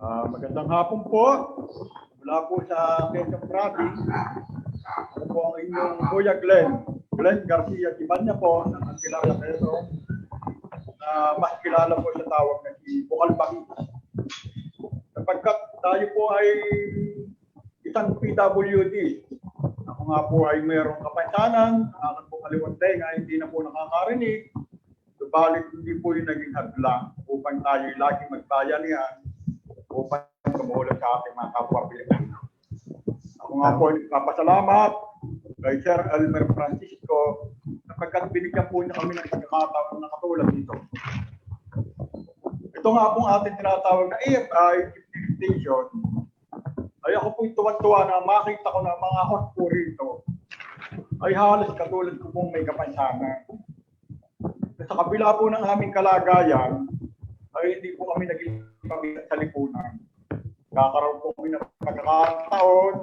Magandang hapon po. Mula po sa Quezon Province. Ako po ang inyong Kuya Glenn Garcia Gibanya po ng Antilala Quezon. Mas kilala po sa tawag na si Bukal Bangis. Sapagkat tayo po ay isang PWD. Ako nga po ay mayroong kapansanan. Akin po kaliwang tenga, hindi na po nakakarinig. Subalit hindi po yung naging hadlang upang tayo lagi magbayanihan upang tumulong sa ating mga kapwa Pilipino. Ako nga po ay nagpapasalamat kay Sir Elmer Francisco sapagkat binigyan po niya kami ng pagkakataon na katulad dito. Ito nga pong ating tinatawag na AFI Station. Ay ako po tuwan-tuwa na makita ko na mga host po rito ay halos katulad ko pong may kapansanan. Sa kabila po ng aming kalagayan, ay hindi po kami naging pabigat sa lipunan. Kakaroon po kami ng pagkakataon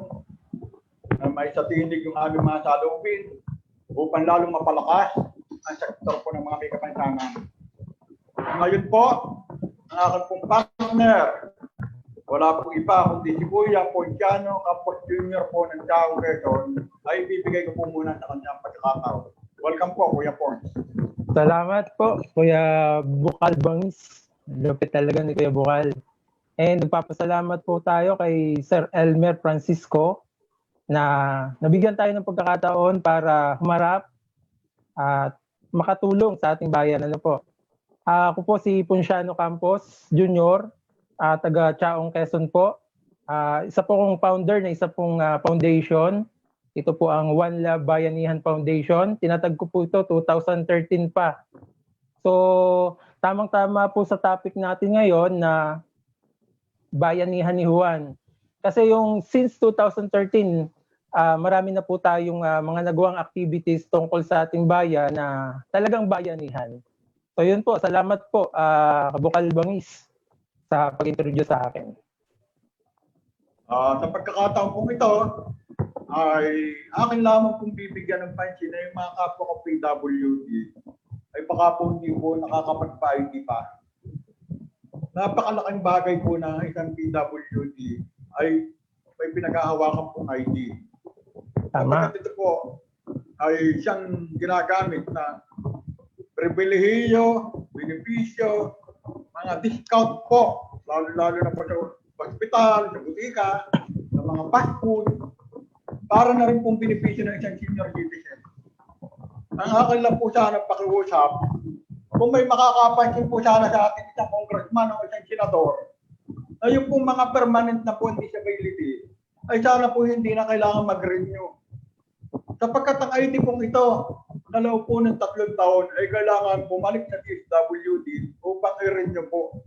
na may sa tinig yung aming mga salubin upang lalong mapalakas ang sektor po ng mga may kapansanan. Ngayon po, ang aking pong partner, wala po iba kundi si Kuya Ponciano Campos Jr. po ng Chao Quezon, ay bibigay ko po muna sa kanyang pagkakataon. Welcome po, Kuya Pons. Salamat po, Kuya Bukal Bangis. Lupit talaga ni Kuya Bukal. And nagpapasalamat po tayo kay Sir Elmer Francisco na nabigyan tayo ng pagkakataon para humarap at makatulong sa ating bayan. Ano po? Ako po si Ponciano Campos Jr., taga Chaong Quezon po. Isa po kong founder na isa pong foundation. Ito po ang One Love Bayanihan Foundation. Tinatag ko po ito 2013 pa. So, tamang-tama po sa topic natin ngayon na Bayanihan ni Juan. Kasi yung since 2013, marami na po tayong mga nagawang activities tungkol sa ating bayan na talagang bayanihan. So yun po, salamat po Bukal Bangis sa pag-introduce sa akin. Sa pagkakataon pong ito, ay akin lamang kung bibigyan ng pansin na yung mga kapwa ko PWD ay baka po hindi po nakakapagpa-ID pa. Napakalaking bagay po na isang PWD ay may pinaghahawakan pong ID. Tama. Kapag ito po ay siyang ginagamit na pribilehiyo, benepisyo, mga discount po, lalo-lalo na po sa hospital, sa butika, sa mga fast food, para na rin pong benepisyo ng isang senior citizen. Ang akin lang po sana pakiusap, kung may makakapansin po sana sa ating isang congressman o isang senador, na yung pong mga permanent na po disability, ay sana po hindi na kailangan mag-renew. Sapagkat ang ID pong ito, nalaw po ng 3 taon, ay kailangan bumalik sa DSWD upang i-renew po.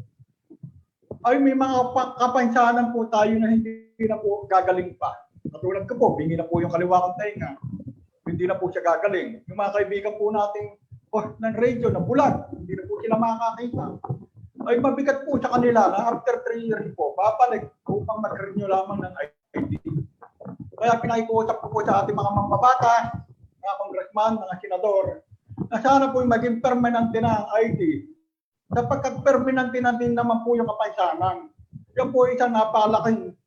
Ay may mga kapansanan po tayo na hindi na po gagaling pa. Katulad ko po, bingi na po yung kaliwa kong tenga. Hindi na po siya gagaling. Yung mga kaibigan po nating ng radio na bulag, hindi na po sila makakita. Ay mabigat po sa kanila na after 3 years po, babalik upang mag-renew lamang ng ID. Kaya pinakikuusap ko po sa ating mga mambabatas, mga congressman, mga senador, na sana po maging permanente na ang ID. Sapagkat permanente na din naman po yung kapansanan. Yan po isang napakalaking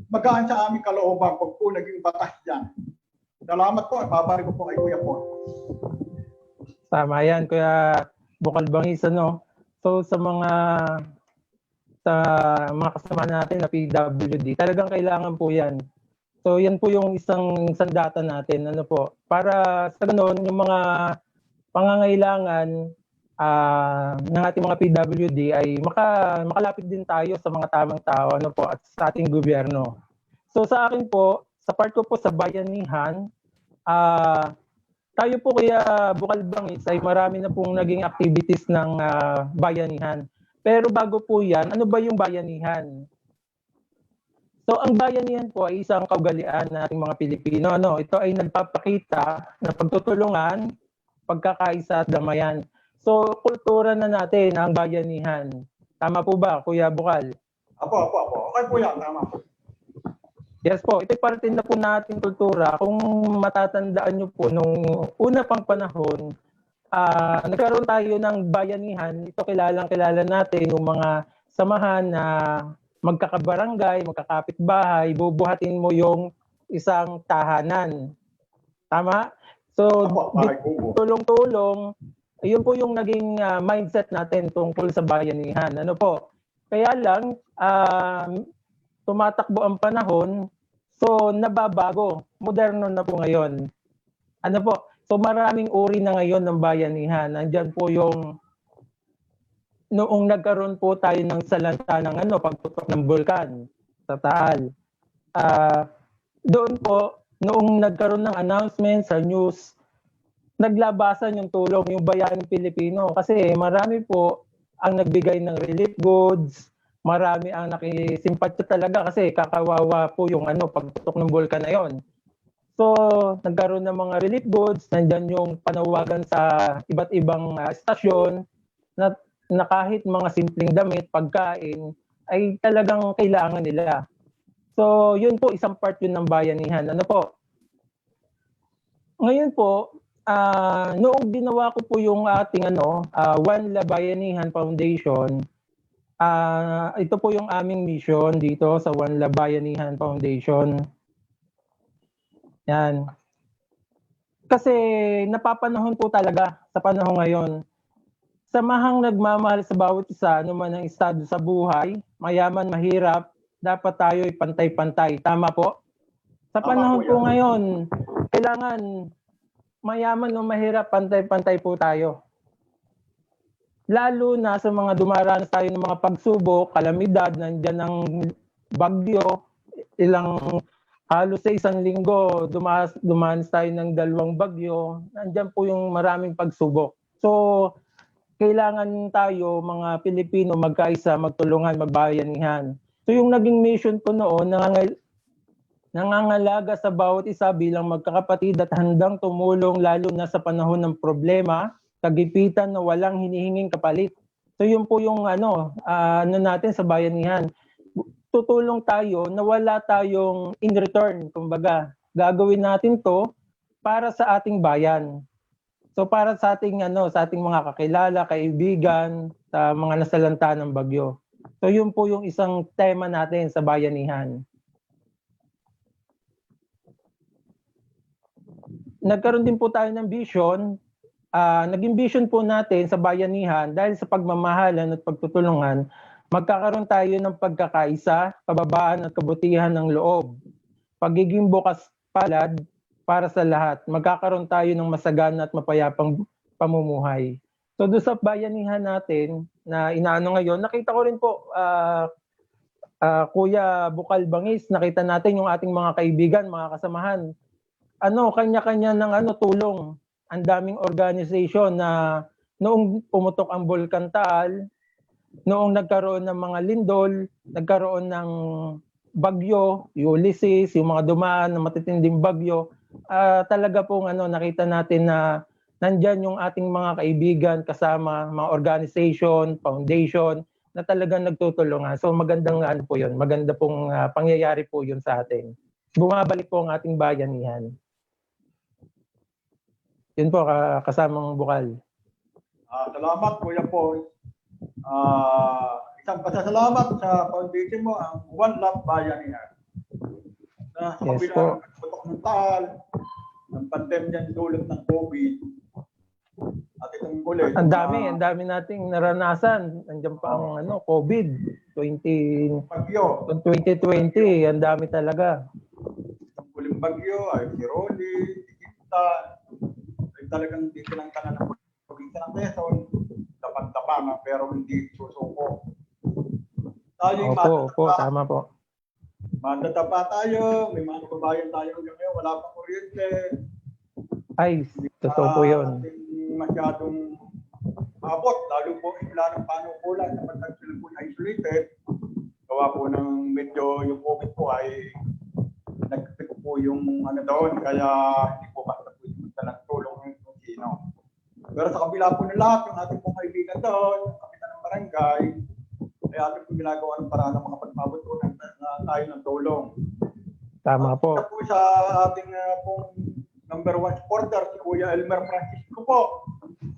magaan sa aming kalooban pag po naging batas yan. Salamat po. Babalik ko po kay Kuya po. Tama yan, Kuya Bukal Bangis. So sa mga kasama natin na PWD, talagang kailangan po yan. So yan po yung isang data natin. Para sa ganoon, yung mga pangangailangan ng ating mga PWD ay makalapit din tayo sa mga tamang tao at sa ating gobyerno. So sa akin po, sa part ko po sa bayanihan, tayo po Kuya Bukal Bangis ay marami na pong naging activities ng bayanihan. Pero bago po yan, ano ba yung bayanihan? So ang bayanihan po ay isang kaugalian ng ating mga Pilipino. Ito ay nagpapakita ng pagtutulungan, pagkakaisa at damayan. So kultura na natin ang bayanihan. Tama po ba, Kuya Bukal? Apo. Okay po yan, tama. Yes po, ito'y parte na po nating kultura. Kung matatandaan nyo po, nung una pang panahon, nagkaroon tayo ng bayanihan. Ito kilala natin yung mga samahan na magkakabarangay, magkakapitbahay, bubuhatin mo yung isang tahanan. Tama? So, Opo, bahay kubo. tulong-tulong, yun po yung naging mindset natin tungkol sa bayanihan. Ano po? Kaya lang, tumatakbo ang panahon, so nababago. Moderno na po ngayon. Ano po? So maraming uri na ngayon ng bayanihan. Nandyan po yung noong nagkaroon po tayo ng salanta ng pagputok ng bulkan sa Taal. Doon po, noong nagkaroon ng announcement sa news, naglabasan yung tulong, yung bayaning Pilipino. Kasi marami po ang nagbigay ng relief goods, marami ang nakisimpatya talaga kasi kakawawa po yung pagputok ng bulkan na yon. So, nagkaroon ng mga relief goods, nandyan yung panawagan sa iba't ibang estasyon na kahit mga simpleng damit, pagkain, ay talagang kailangan nila. So, yun po, isang part yun ng bayanihan. Ano po? Ngayon po, noong ginawa ko po yung ating One La Bayanihan Foundation, ito po yung aming mission dito sa One La Bayanihan Foundation. Yan. Kasi napapanahon po talaga sa panahon ngayon. Samahang nagmamahal sa bawat isa, man ang estado sa buhay, mayaman, mahirap, dapat tayo ay pantay-pantay. Tama po? Sa panahon po ngayon, kailangan mayaman o mahirap, pantay-pantay po tayo. Lalo na sa mga dumaranas tayo ng mga pagsubok, kalamidad, nandyan ang bagyo, halos sa isang linggo, dumanas tayo ng 2 bagyo, nandyan po yung maraming pagsubok. So, kailangan tayo, mga Pilipino, magkaisa, magtulungan, magbayanihan. So, yung naging mission ko noon, nangangalaga sa bawat isa bilang magkakapatid at handang tumulong lalo na sa panahon ng problema, kagipitan na walang hinihinging kapalit. So, yun po yung natin sa bayanihan. Tutulong tayo na wala tayong in return. Kumbaga, gagawin natin to para sa ating bayan. So para sa ating sa ating mga kakilala, kaibigan, sa mga nasalanta ng bagyo. So yun po yung isang tema natin sa bayanihan. Nagkaroon din po tayo ng vision. Naging vision po natin sa bayanihan dahil sa pagmamahalan at pagtutulungan, magkakaroon tayo ng pagkakaisa, kababaan at kabutihan ng loob. Pagiging bukas palad para sa lahat. Magkakaroon tayo ng masagana at mapayapang pamumuhay. So doon sa bayanihan natin na inaano ngayon, nakita ko rin po, Kuya Bukal Bangis, nakita natin yung ating mga kaibigan, mga kasamahan. Kanya-kanya ng tulong. Ang daming organization na noong pumutok ang Bulkan Taal, noong nagkaroon ng mga lindol, nagkaroon ng bagyo, Ulysses, yung mga dumaan na matitinding bagyo, talaga pong nakita natin na nandyan yung ating mga kaibigan kasama, mga organization, foundation, na talagang nagtutulungan. So magandang po yun, maganda pong pangyayari po yun sa atin. Bumabalik po ang ating bayanihan. Yun po, kasamang Bukal. Salamat, Kuya Paul. Isang pasasalamat sa foundation mo, ang One Love Bayanihan. Sa kabila ng pagputok ng Taal, ng pandemya dulot ng COVID, at itong ulit. Ang dami nating naranasan. Nandiyan pa ang COVID 2020, ang dami talaga. Ang huling bagyo ay si Rolly, si Gita, ay talagang dito ng kanan ng probinsya ng Quezon, tapang-tapang pero hindi susuko. Opo, tama po. Matatapa tayo, may mga kababayan tayo hanggang ngayon, wala pang kuryente. Ay, totoo po yun. Masyadong abot, lalo po wala ng panukulan kapag sila po isolated. Gawa po ng medyo yung COVID po ay nagpit po yung doon, kaya hindi po basta po yung ng tulong ng sino. Pero sa kabila po ng lahat, yung ating pong kaibigan doon, yung kapitan ng barangay, ay ating pong ginagawa ng paraan ng mga pagpabot po tayo ng tulong. Tama po. Sa po sa ating pong number 1 supporter, si Kuya Elmer Francisco po.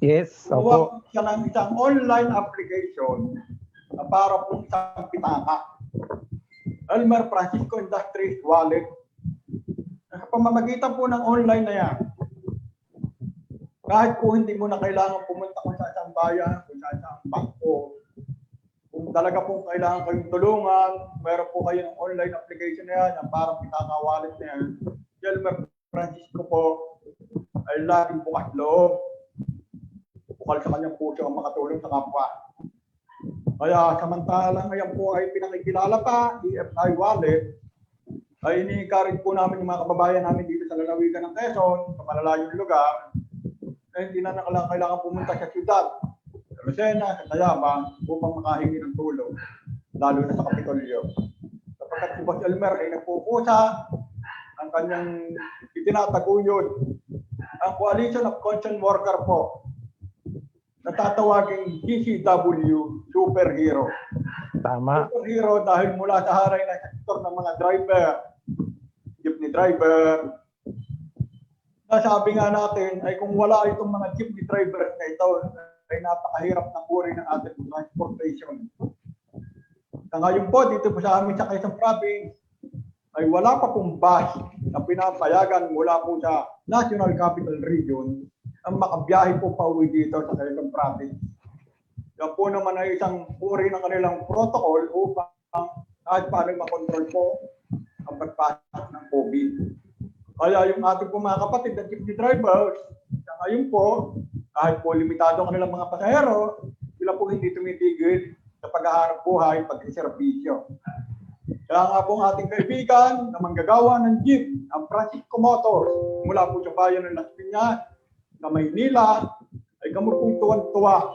Yes, opo. Siya ng isang online application na para pong isang pitaka. Elmer Francisco Industries Wallet. Sa pamamagitan po ng online na yan, kahit po hindi mo na kailangan pumunta kung sa isang bayan, kung sa isang bangko, kung talaga po kailangan kayong tulungan, meron po kayo ng online application na yan, yung parang pitaka-wallet na yan. Si Elmer Francisco po ay laging bukas loob. Bukal sa kanyang puso ang makatulong sa kapwa. Kaya samantalang ngayon po ay pinakikilala pa, EFI Wallet, ay ini-encourage po namin yung mga kababayan namin dito sa lalawigan ng Quezon, sa malalayong lugar, eh, hindi na kailangan pumunta sa syudad, sa Lucena, sa Tayabas, upang makahingi ng tulong, lalo na sa Kapitolyo. Sapagkat si Boss Elmer ay nagpupusa ang kanyang itinataguyod, ang Coalition of Conscience Worker po, natatawaging GCW Superhero. Tama. Superhero dahil mula sa haray ng sektor ng mga driver, jeepney driver, nasabi nga natin ay kung wala itong mga jeepney drivers na ito, ay napakahirap na uri ng ating transportation. Sa ngayon po, dito po sa amin sa Quezon Province, ay wala pa pong bus na pinapayagan mula po sa National Capital Region ang makabiyahe po pa uwi dito sa Quezon Province. Yan po naman ay isang uri ng kanilang protocol upang kahit paano makontrol po ang pagpasok ng COVID. Kaya yung ating po mga kapatid na jeepney drivers, sa ngayon po, kahit po limitado ang kanilang mga pasahero, sila po hindi tumitigil sa paghahanap buhay, pag-serbisyo. Kaya nga po ang ating kaibigan na manggagawa ng jeep, ang Francisco Motors, mula po sa bayan ng Las Piñas, na Maynila, ay kamo pong tuwan-tuwa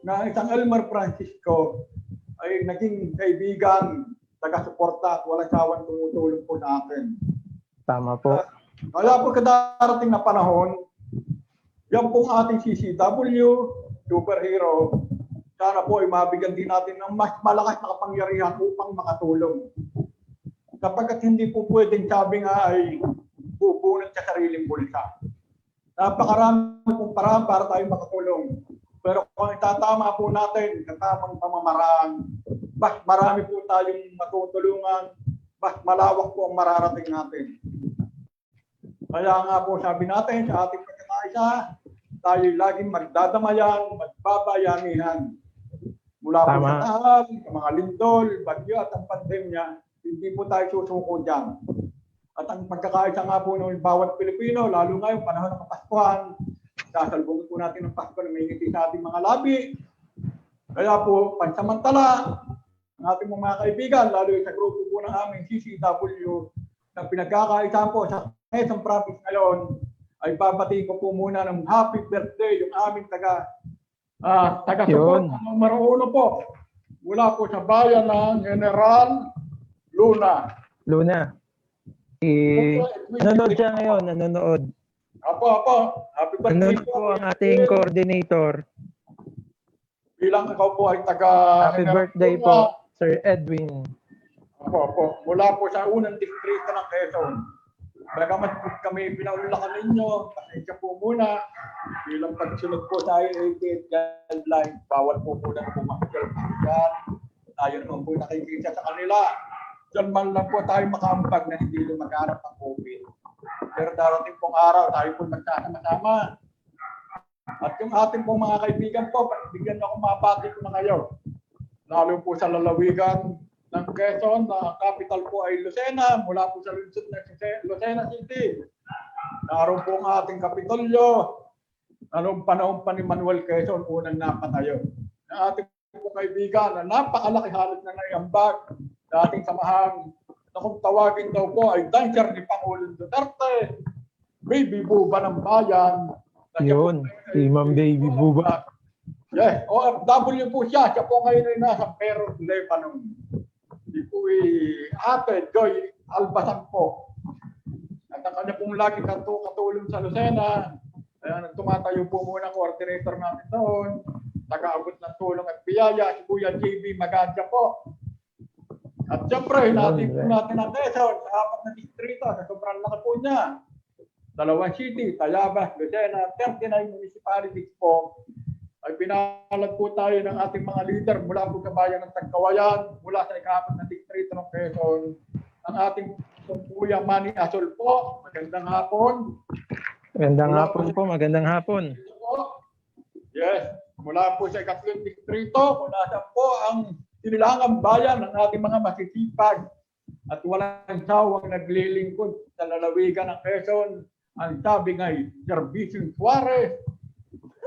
na isang Elmer Francisco ay naging kaibigan, taga-suporta at walang sawang tumutulong po sa akin. Tama po. Kaya po kadarating na panahon, yan pong ating CCW, Superhero, sana po ay mabigyan din natin ng mas malakas na kapangyarihan upang makatulong. Kapagkat hindi po pwedeng sabi nga ay bubunot sa sariling bulsa. Napakarami pong paraan para tayo makatulong. Pero kung itatama po natin sa tamang pamamaraan, mas marami po tayong matutulungan, mas malawak po ang mararating natin. Kaya nga po sabi natin sa ating pagkakaisa, tayo laging magdadamayan, magbabayanihan. Mula po sa tahal, sa mga lindol, bagyo at ang pandemya, hindi po tayo susuko dyan. At ang pagkakaisa nga po ng bawat Pilipino, lalo ngayon panahon ng Kapaskuhan, sasalubungin po natin ng Pasko na may ngiti sa ating mga labi. Kaya po, pansamantala, ang ating mga kaibigan, lalo sa grupo po ng aming CCW, na pinagkakaisa po sa Quezon Province ngayon, ay babatiin ko po muna ng happy birthday yung aming taga-support ng numero 1 po. Mula po sa bayan ng General Luna. Nanonood siya ngayon, nanonood. Apo. Happy birthday Nanonood po ang ating coordinator. Bilang ikaw po ay Happy birthday po, Sir Edwin. Apo. Mula po sa unang distrito ng Quezon. Bagamat kami pinaulakan ninyo, pasensya po muna. Bilang pagsunod po sa IAT guidelines, bawal po muna na pumakyal. Tayo naman po nakikita sa kanila. Diyan man lang po tayo makaambag na hindi lumaganap ng COVID. Pero darating pong araw, tayo po magsasama-sama. At yung ating pong mga kaibigan po, bigyan ako mabati ko na kayo. Lalo po sa lalawigan ng Quezon, na capital po ay Lucena, mula po sa lungsod ng Lucena City. Naroon po ang ating Kapitolyo. Anong panahon pa ni Manuel Quezon, unang napatayo. Ang ating po kaibigan na napakalaki halos na naiambag sa ating samahan na kung tawagin daw po ay dancer ni Pangulong Duterte, Baby Buba ng Bayan. Yun, si Ma'am Baby Buba. Yeah, OFW po siya. Siya po ngayon ay nasa Beirut, Lebanon. Si po Ate Joy Albasan po. At ang kanya pong lagi katulong sa Lucena. Kaya tumatayo po muna ang coordinator natin doon. Taga-abot ng tulong at biyaya. Si Kuya JB Magadya po. At siyempre, natin po natin ang Quezon sa 4 na distrito. Sa sobrang laki po niya. 2 city, Tayabas, Lucena, 39 municipalities po ay pinalag po tayo ng ating mga leader mula po sa bayan ng Tagkawayan, mula sa ika-4 na distrito ng Quezon, ang ating Kuya Manny Asol po. Magandang hapon. Magandang hapon po, magandang hapon. Yes, mula po sa ika-3 distrito, mula sa po ang sinilangang bayan ng ating mga masisipag at walang sawang naglilingkod sa lalawigan ng Quezon. Ang sabi ngay, Servicio Suarez.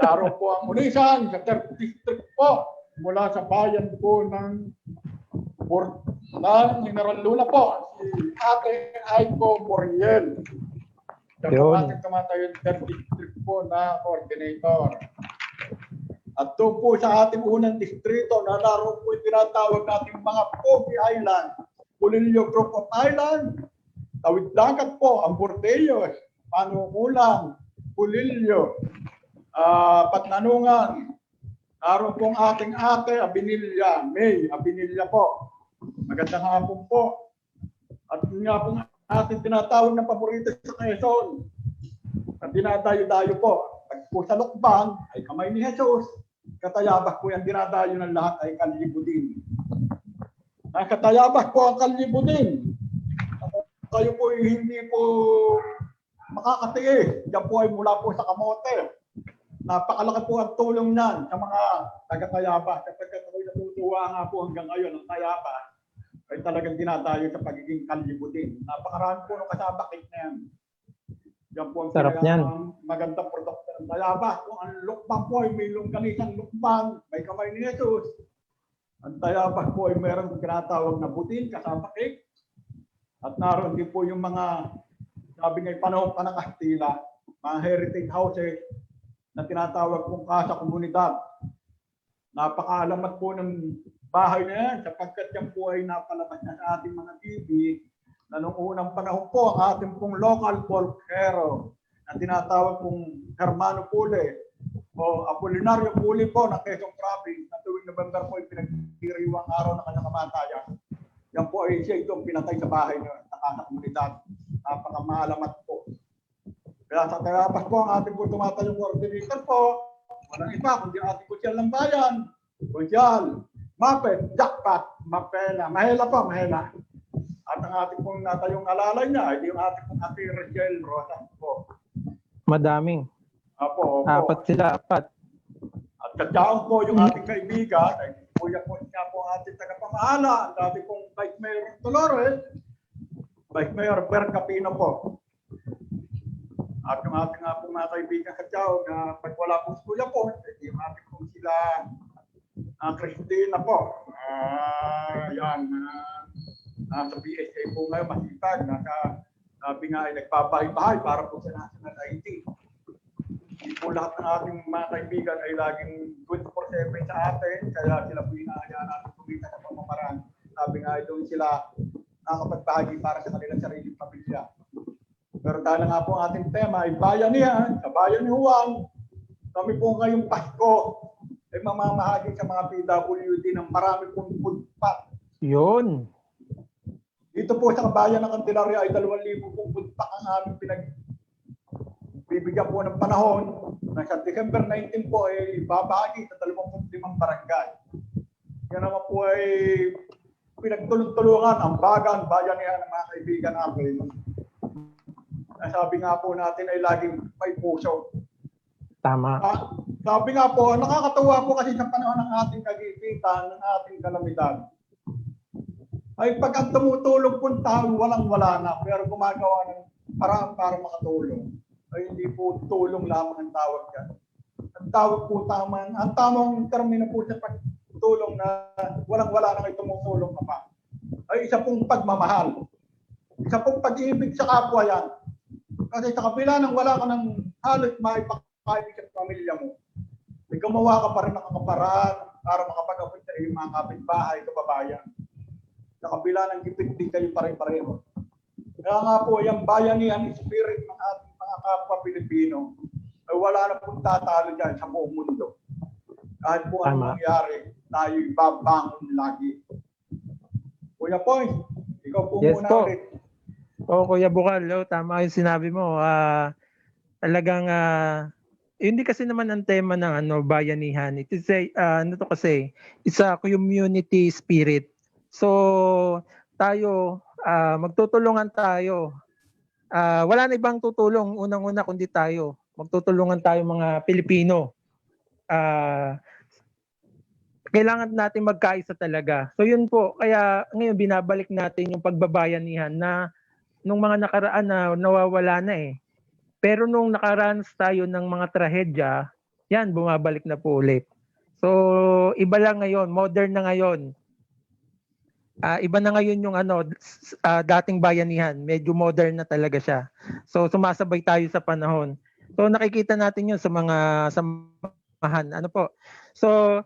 Araw po ang ulisan sa 3rd District po mula sa bayan po ng General Luna po, si Ate Aiko Moriel. Siya po ating tumatayo yung 3rd District po na coordinator. At doon po sa ating unang distrito na naroon po yung tinatawag nating mga Pogi Island, Pulillo Group of Island, Tawid Dagat po, ang Bordeos, Panukulang, Pulillo, Patnanungan, naroon pong ating ate, Abinilla, May, Abinilla po. Magandang hapon po. At yun nga pong ating tinatawag na paborito sa Quezon, na dinadayo-dayo po. Pag po sa Lukban, ay Kamay ni Jesus. Katayabas po yung dinadayo ng lahat ay Kalibudin. Ang Katayabas po ang Kalibudin. Kayo po hindi po makakatiis. Diyan po ay mula po sa Kamote. Napakalaki po ang tulong niyan sa mga taga-Tayabas. Kapag ako'y natutuwa nga po hanggang ngayon ang Tayabas, ay talagang dinadayo sa pagiging Kalibudin. Napakarami po ng kasabakit na yan. Yan po ang sarap niyan. Magandang produkto ng Tayabas. Kung ang lukban po ay may longganisang lukban, may Kamay ni Jesus. Ang Tayabas po ay mayroong tinatawag na butin, kasabakit. At naroon din po yung mga, sabi ngay panahon pa ng Kastila, mga heritage houses na tinatawag kong Casa Komunidad. Napakaalamat po ng bahay na yan sapagkat yan po ay napalabas na sa ating mga TV na noong unang panahon po ang ating pong local folk hero na tinatawag kong Hermano Pule o Apolinario Pule po ng Quezon Province na tuwing November po ay pinagdiriwang araw ng kanyang kamatayan. Yan po ay siya itong pinatay sa bahay niya sa Casa Komunidad. Napakamaalamat po. Kaya sa Tayabas po ang ating po tumatayong coordinator po, walang iba kundi ating kusyal ng bayan, kusyal, Mapet, Jackpot, Mapela, Mahela po, Mahela. At ang ating pong natayong alalay niya, ay yung ating pong Ate Rachel Rosas po. Madaming. Opo. 4 sila, 4. At katyaon po yung ating kaibigan, ay kuya po siya po ang ating tagapamahala, ang ating pong Vice Mayor Dolores, Vice Mayor Per Capino po. At yung ating nga pong mga kaibigan katyaon na pag wala pong kuya po, yung ating pong sila Christina po. Yan. Sa PSA po ngayon, masipag. Sabi nga ay nagpabahay-bahay para po sa National ID. Hindi po lahat ng ating mga kaibigan ay laging 24/7 sa atin. Kaya sila po inaayaan natin kumita sa pamamaraan. Sabi nga ay doon sila nakapagbahagi para sa kanilang sariling pamilya. Pero dahil nga po ang ating tema ay bayanihan, sa bayan ni Juan, kami po ngayong Pasko ay mamamahagi sa mga PWD ng marami pong food pack. Yun. Dito po sa bayan ng Candelaria ay 2,000 pong food pack ang aming bibigyan po ng panahon na sa December 19 po ay babahagi sa 25 barangay. Yan naman po ay pinagtulong-tulungan ang bagan, bayanihan ng mga kaibigan namin. Sabi nga po natin ay laging may puso. Tama. Sabi nga po, nakakatuwa po kasi sa panahon ng ating kagipitan, ng ating kalamidad. Ay pag ang tumutulong po tao, walang-wala na. Pero gumagawa ng paraan para makatulong. Ay hindi po tulong lamang ang tawag yan. Ang tawag po ang tamang termino po sa pagtulong na walang-wala na kayo tumutulong ka pa. Ay isa pong pagmamahal. Isa pong pag-ibig sa kapwa yan. Kasi sa kabila ng wala ka ng halos maipakaibig sa pamilya mo, may gumawa ka pa rin ng kaparaan para makapag-apit sa iyong mga kapitbahay, kababayan. Sa kabila ng gipit, di kayo pare-pareho. Kaya nga po, yung bayanihan spirit ng ating mga kapwa Pilipino, ay wala na pong tatalo dyan sa buong mundo. Kahit po anong mangyari, tayo'y babangon lagi. Kuya Poy, ikaw po Yes muna po. ulit. Kuya Bukal, tama yung sinabi mo. Talagang hindi kasi naman ang tema ng bayanihan. It is it's a community spirit. So tayo magtutulungan tayo. Wala na ibang tutulong unang-una kundi tayo. Magtutulungan tayo mga Pilipino. Kailangan natin magkaisa talaga. So yun po, kaya ngayon binabalik natin yung pagbabayanihan na nung mga nakaraan na nawawala na eh. Pero nung nakaranas tayo ng mga trahedya, yan, bumabalik na po ulit. So iba lang ngayon, modern na ngayon. Iba na ngayon yung dating bayanihan, medyo modern na talaga siya. So sumasabay tayo sa panahon. So nakikita natin yun sa mga samahan. Ano po? So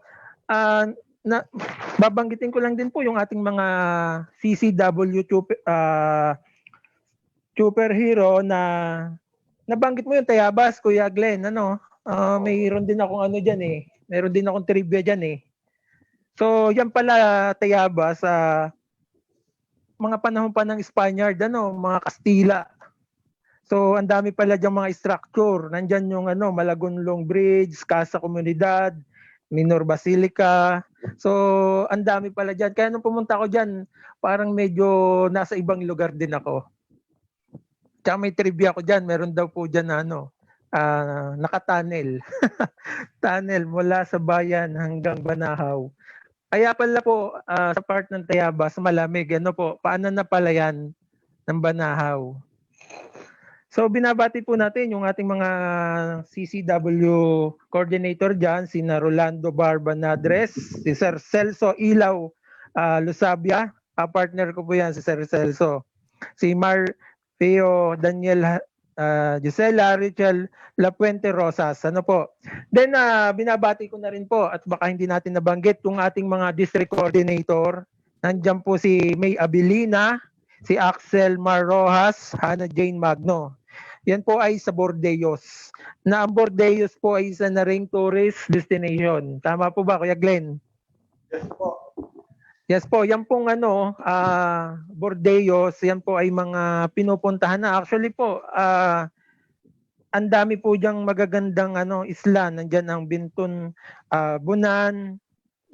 babanggitin ko lang din po yung ating mga CCW superhero na nabanggit mo yung Tayabas, Kuya Glenn. Mayroon din akong diyan eh. Mayroon din akong trivia diyan eh. So yan pala Tayabas sa mga panahon pa ng Spaniard, mga Kastila. So ang dami pala diyang mga structure. Nandyan yung Malagonlong Bridge, Casa Comunidad, Minor Basilica. So, ang dami pala dyan. Kaya nung pumunta ako dyan, parang medyo nasa ibang lugar din ako. Tsaka may trivia ako dyan. Meron daw po dyan na nakatunnel. Tunnel mula sa bayan hanggang Banahaw. Kaya pala po, sa part ng Tayabas, malamig. Paano na pala yan ng Banahaw? So binabati po natin yung ating mga CCW coordinator dyan, si Rolando Barba Nadres, si Sir Celso Ilaw Lusabia, partner ko po yan si Sir Celso, si Mar Pio Daniel Gisela Richel Lapuente Rosas. Then binabati ko na rin po at baka hindi natin nabanggit yung ating mga district coordinator. Nandiyan po si May Abilina, si Axel Mar Rojas, Hannah Jane Magno. Yan po ay sa Bordeos. Na ang Bordeos po ay isa na ring tourist destination. Tama po ba, Kuya Glenn? Yes po. Yes po, yan pong Bordeos, yan po ay mga pinupuntahan na. Actually po, ang dami po diyang magagandang isla. Nandiyan ang Bintun Bunan,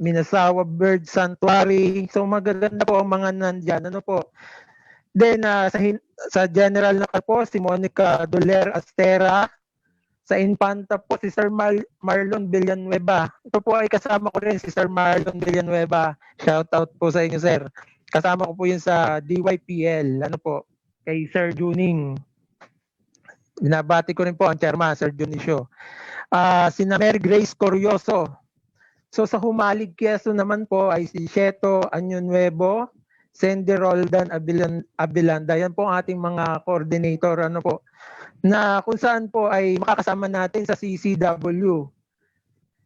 Minasawa Bird Sanctuary. So magaganda po ang mga nandiyan. Then sa general na po si Monica Doler Astera, sa Infanta po si Sir Marlon Villanueva. Ito po ay kasama ko rin si Sir Marlon Villanueva. Shout out po sa inyo, sir. Kasama ko po yun sa DYPL. Kay Sir Juning. Binabati ko rin po ang chairman, Sir Junicio. Si Mary Grace Corioso. So sa Humalig Quezon naman po ay si Sheto Anyo Nuevo, Sandy Roldan Abilanda. Yan po ang ating mga coordinator na kung saan po ay makakasama natin sa CCW.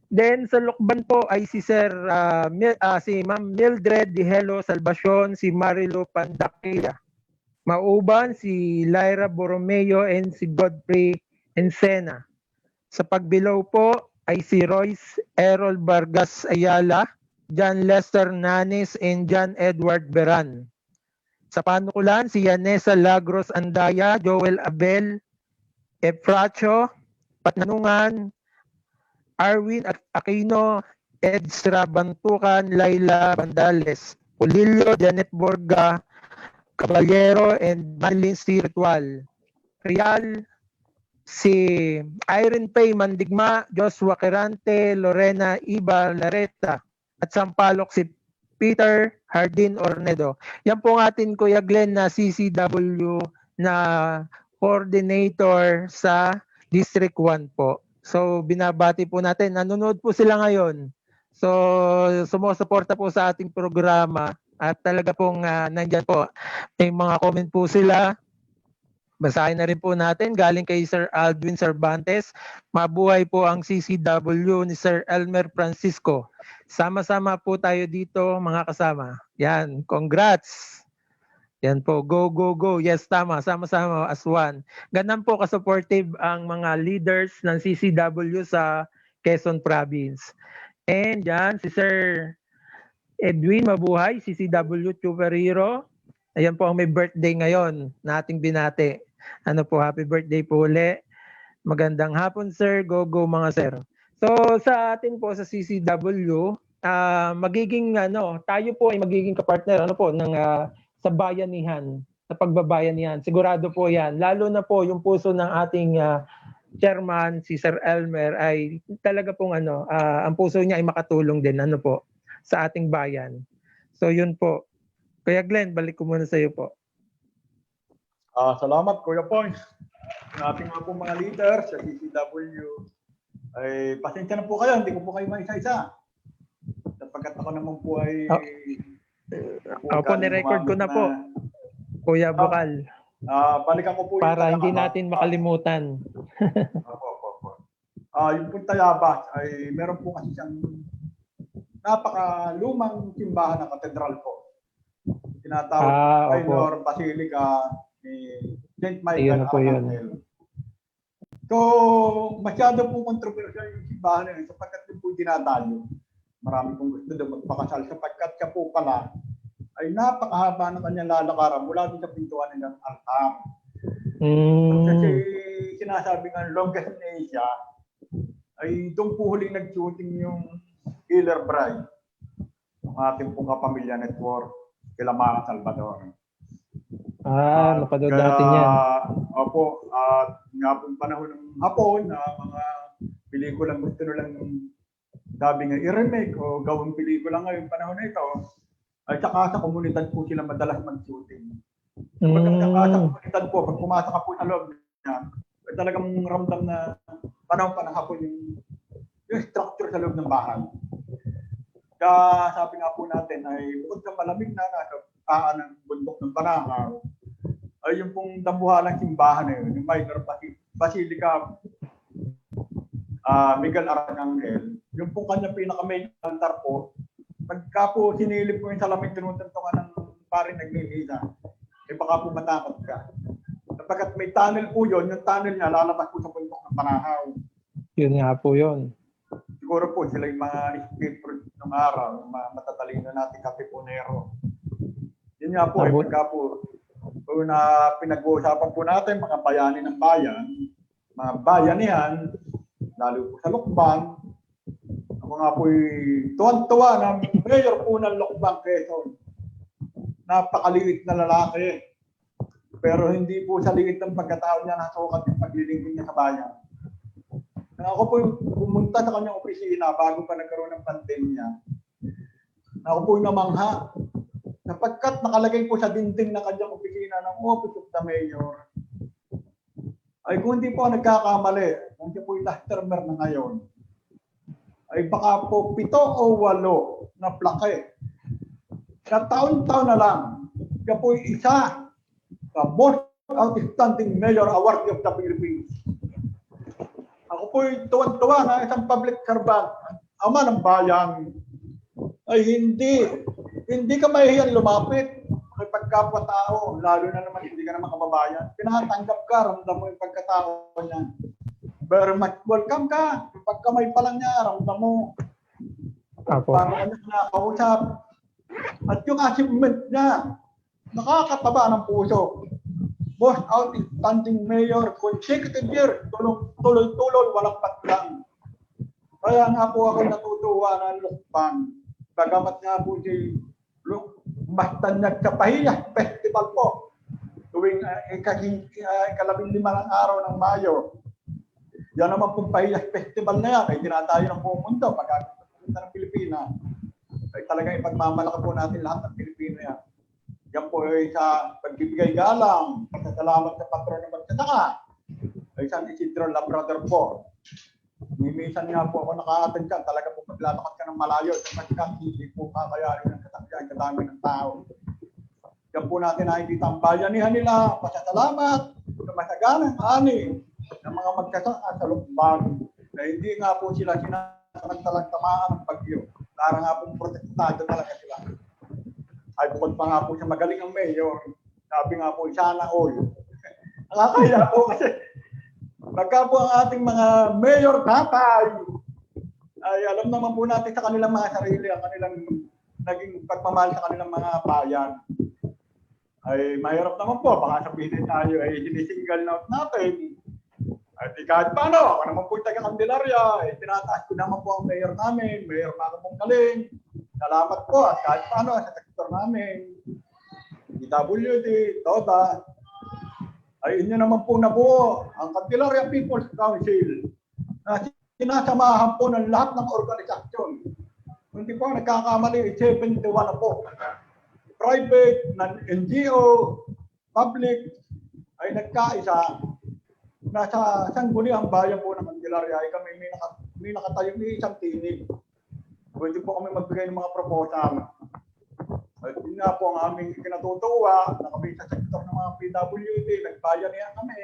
Then sa Lukban po ay si si Ma'am Mildred Dihelo Salvacion, si Marilo Pandakila. Mauban si Lyra Borromeo and si Godfrey Encena. Sa Pagbilao po ay si Royce Errol Vargas Ayala, John Lester Nanis, and John Edward Beran. Sa Panukulan, si Yanesa Lagros Andaya, Joel Abel, Efracho, Patnanungan, Arwin Aquino, Edsra Bantukan, Laila Bandales, Pulilio, Janet Borga, Caballero, and Marilyn C. Ritual. Real, si Irene Pay Mandigma, Joshua Quirante, Lorena Iba Lareta, at Sampalok si Peter Hardin Ornedo. Yan po ang atin, Kuya Glenn, na CCW na coordinator sa District 1 po. So binabati po natin. Nanonood po sila ngayon. So sumusuporta po sa ating programa at talaga pong nandyan po. May mga comment po sila. Basahin na rin po natin galing kay Sir Aldwin Cervantes. Mabuhay po ang CCW ni Sir Elmer Francisco. Sama-sama po tayo dito mga kasama. Yan, congrats. Yan po, go, go, go. Yes, tama. Sama-sama as one. Ganun po ka-supportive ang mga leaders ng CCW sa Quezon Province. And yan, si Sir Edwin Mabuhay, CCW Superhero. Ayan po ang may birthday ngayon na ating binati. Happy birthday po uli. Magandang hapon, sir. Go mga sir. So sa atin po sa CCW, magiging tayo po ay magiging kapartner po ng sa bayanihan, sa pagbabayanihan. Sigurado po 'yan. Lalo na po yung puso ng ating chairman si Sir Elmer ay talaga pong ang puso niya ay makatulong din po sa ating bayan. So yun po. Kuya Glenn, balik ko muna sa iyo po. Salamat, Kuya Pons. Yung ating mga pong mga leader sa CCW, ay pasensya na po kayo, hindi ko po kayo maisa-isa. Sapagkat ako naman po ay... Opo, ni-record ko na po, Kuya Bukal. Balikan ko po para hindi natin makalimutan. Opo. Yung pong Tayabas ay meron po kasi siyang napakalumang simbahan ng katedral po. Tinatawag Minor Basilica ni St. Michael Arcangel. So, masyado po kontrobersyal yung simbahan na yun sapagkat yung po dinadayo. Marami pong gusto doon magpakasal sapagkat siya po pala ay napakahaba ng kanyang lalakaran mula din sa pintuan ng altar. Kasi sinasabi nga longest in Asia ay doon po huling nag-shooting yung Killer Bride ng ating pong Kapamilya Network kila Mama Salvador. Napanood natin yan. Opo, nga pong panahon ng hapon na mga pelikulang gusto nilang sabi nga i-remake o gawing pelikula ngayon panahon na ito, ay saka sa komunidad po sila madalas mag-shooting. Pagkakasa sa komunidad po, pag pumasok ka po sa loob niya, ay talagang ramdam na panahon pa ng hapon yung structure sa loob ng bahay. Kaya sabi nga po natin ay bukod sa malamig na nasa paan ng bundok ng Banahaw, ay yung pong dambuhalang simbahan na yun, yung Minor Basilica Miguel Arcangel, yung pong kanyang pinaka-main altar po, pagka po sinilip po yung salamin tinutuntungan ng paring naglilisa, eh baka po matakot ka. Sapagkat may tunnel po yun, yung tunnel niya lalabas po sa bundok ng Banahaw. Yun nga po yun. Siguro po sila yung mga escape route ng araw, yung mga matatalino natin Katipunero. Yun nga po, pagka po na pinag-uusapan po natin mga bayani ng bayan, mga bayanihan, lalo po sa Lukban. Ako nga po'y tuwan-tuwa na mayor po ng Lukban, Quezon. Napakaliit na lalaki. Pero hindi po sa liit ng pagkatao niya nasukat yung paglilingkod niya sa bayan. Ako po pumunta sa kanyang opisina bago pa nagkaroon ng pandemya. Ako po namangha. Sapagkat nakalagay po sa dingding ng kanyang opisina ng Office of the Mayor, ay kung hindi po nagkakamali, kung siya po yung last termer na ngayon, ay baka po 7 o 8 na plake. Sa taon-taon na lang, siya po yung isa sa Most Outstanding Mayor Award of the Philippines. Ako po yung tuwan-tuwa na isang public servant, ama ng bayan, ay hindi ka mahihiyan lumapit kay pagkapwa-tao, lalo na naman hindi ka naman kababayan. Pinatanggap ka, ramdam mo yung pagkatao niya. Very much welcome ka. Pagkamay pa lang niya, ramdam mo. Parang ka niya nakakausap. At yung achievement niya, nakakataba ng puso. Most outstanding mayor, consecutive year, tuloy-tuloy, walang patlang. Kaya nga po ako natutuwa ng Lukban. Bagamat nga po si basta nagkapahiya festival po tuwing ika-15 ng araw ng Mayo. Yan naman pong pahiya festival na yan ay dinatayo ng buong mundo pagkakita ng Pilipinas. Ay talagang ipagmamalaki po natin lahat ng Pilipino yan. Yan po ay sa pagbibigay galang, pagkasalamat sa patron ng magsasaka, ay San Isidro Labrador po. Minsan nga po ako naka-attend dyan, talaga po maglalakad ka ng malayo sapagkat hindi po kakayanin ng kasakyan, kadami ng tao. Yan po natin nakikita ang bayanihan nila, pasasalamat sa masaganang ani ng mga magsasaka sa Lukban na hindi nga po sila sinasamantalang tamaan ng bagyo. Para nga pong protektado talaga sila. Ay bukod pa nga po siya magaling ang mayor, sabi nga po sana all. Nakakaya po kasi pagka po ang ating mga mayor tatay, ay alam naman po natin sa kanilang mga sarili, ang kanilang naging pagmamahal sa kanilang mga bayan. Ay mahirap naman po, baka sabihin tayo ay sinisingle out natin. At kahit paano, ako naman po yung taga-Candelaria, tinataas ko naman po ang mayor namin, Mayor Marco Kaling. Salamat po at kahit paano sa sektor namin, DWD, TODA, ay inyo naman po nabuo ang Candelaria People's Council na sinasamahan po ng lahat ng organisasyon. Hindi po nagkakamali, 71 na po. Private, non-NGO, public, ay nagkaisa. Nasa sangguniang bayan po ng Candelaria ay kami may nakatayo ni isang tinig. Pwede po kami magbigay ng mga proposal. At yun nga po ang aming kinatutuwa na kami sa sektor ng mga PWD, nagbayan niya kami.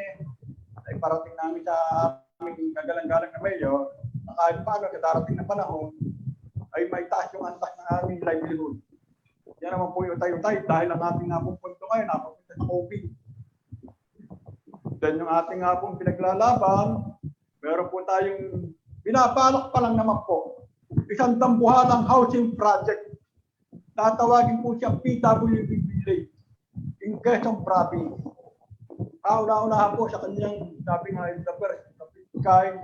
Ay parating namin sa aming kagalang-galang na mayor na kahit paano sa darating na panahon ay may taas yung antas ng aming livelihood. Yan naman po yung tayo-tayo dahil ang ating nga pong punto ngayon napapunta sa COVID. Then yung ating nga pong pinaglalaban, meron po tayong binabalak pa lang naman po. Isang dambuhalang housing project. Tatawagin po siya PWD Village in Quezon Province. Kauna-unahan po sa kanyang sabi nga the first kind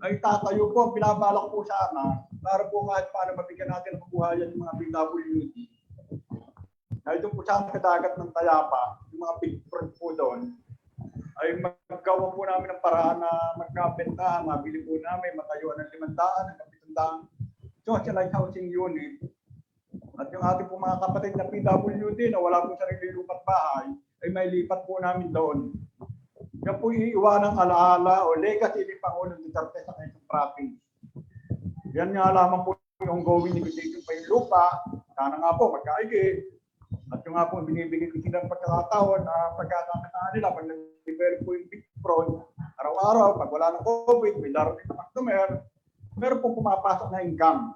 ay tatayo po, binabalak po sana para po kahit paano mabigyan natin ang buhayan ng mga PWD. Dahil doon po sana sa dagat ng Tayapa, yung mga big front po doon, ay maggawa po namin ng paraan na magkabenta, mabili po namin, matayuan ng 500, ng 700 socialized housing unit. At yung ating po mga kapatid na PWD na wala pong sarili lupat bahay, ay may lipat po namin doon. Yan po iiwanang alaala o legacy ni Pangulong Duterte sa Quezon Province. Yan nga lamang po yung ongoing negotiation pa yung lupa, sana nga po magkaigi. At yung nga po, binibigay ko silang pagkakataon na pagkakakitaan nila pag nag-develop po yung big front, araw-araw, pag wala ng COVID, may darating na customer, meron po pumapasok na income.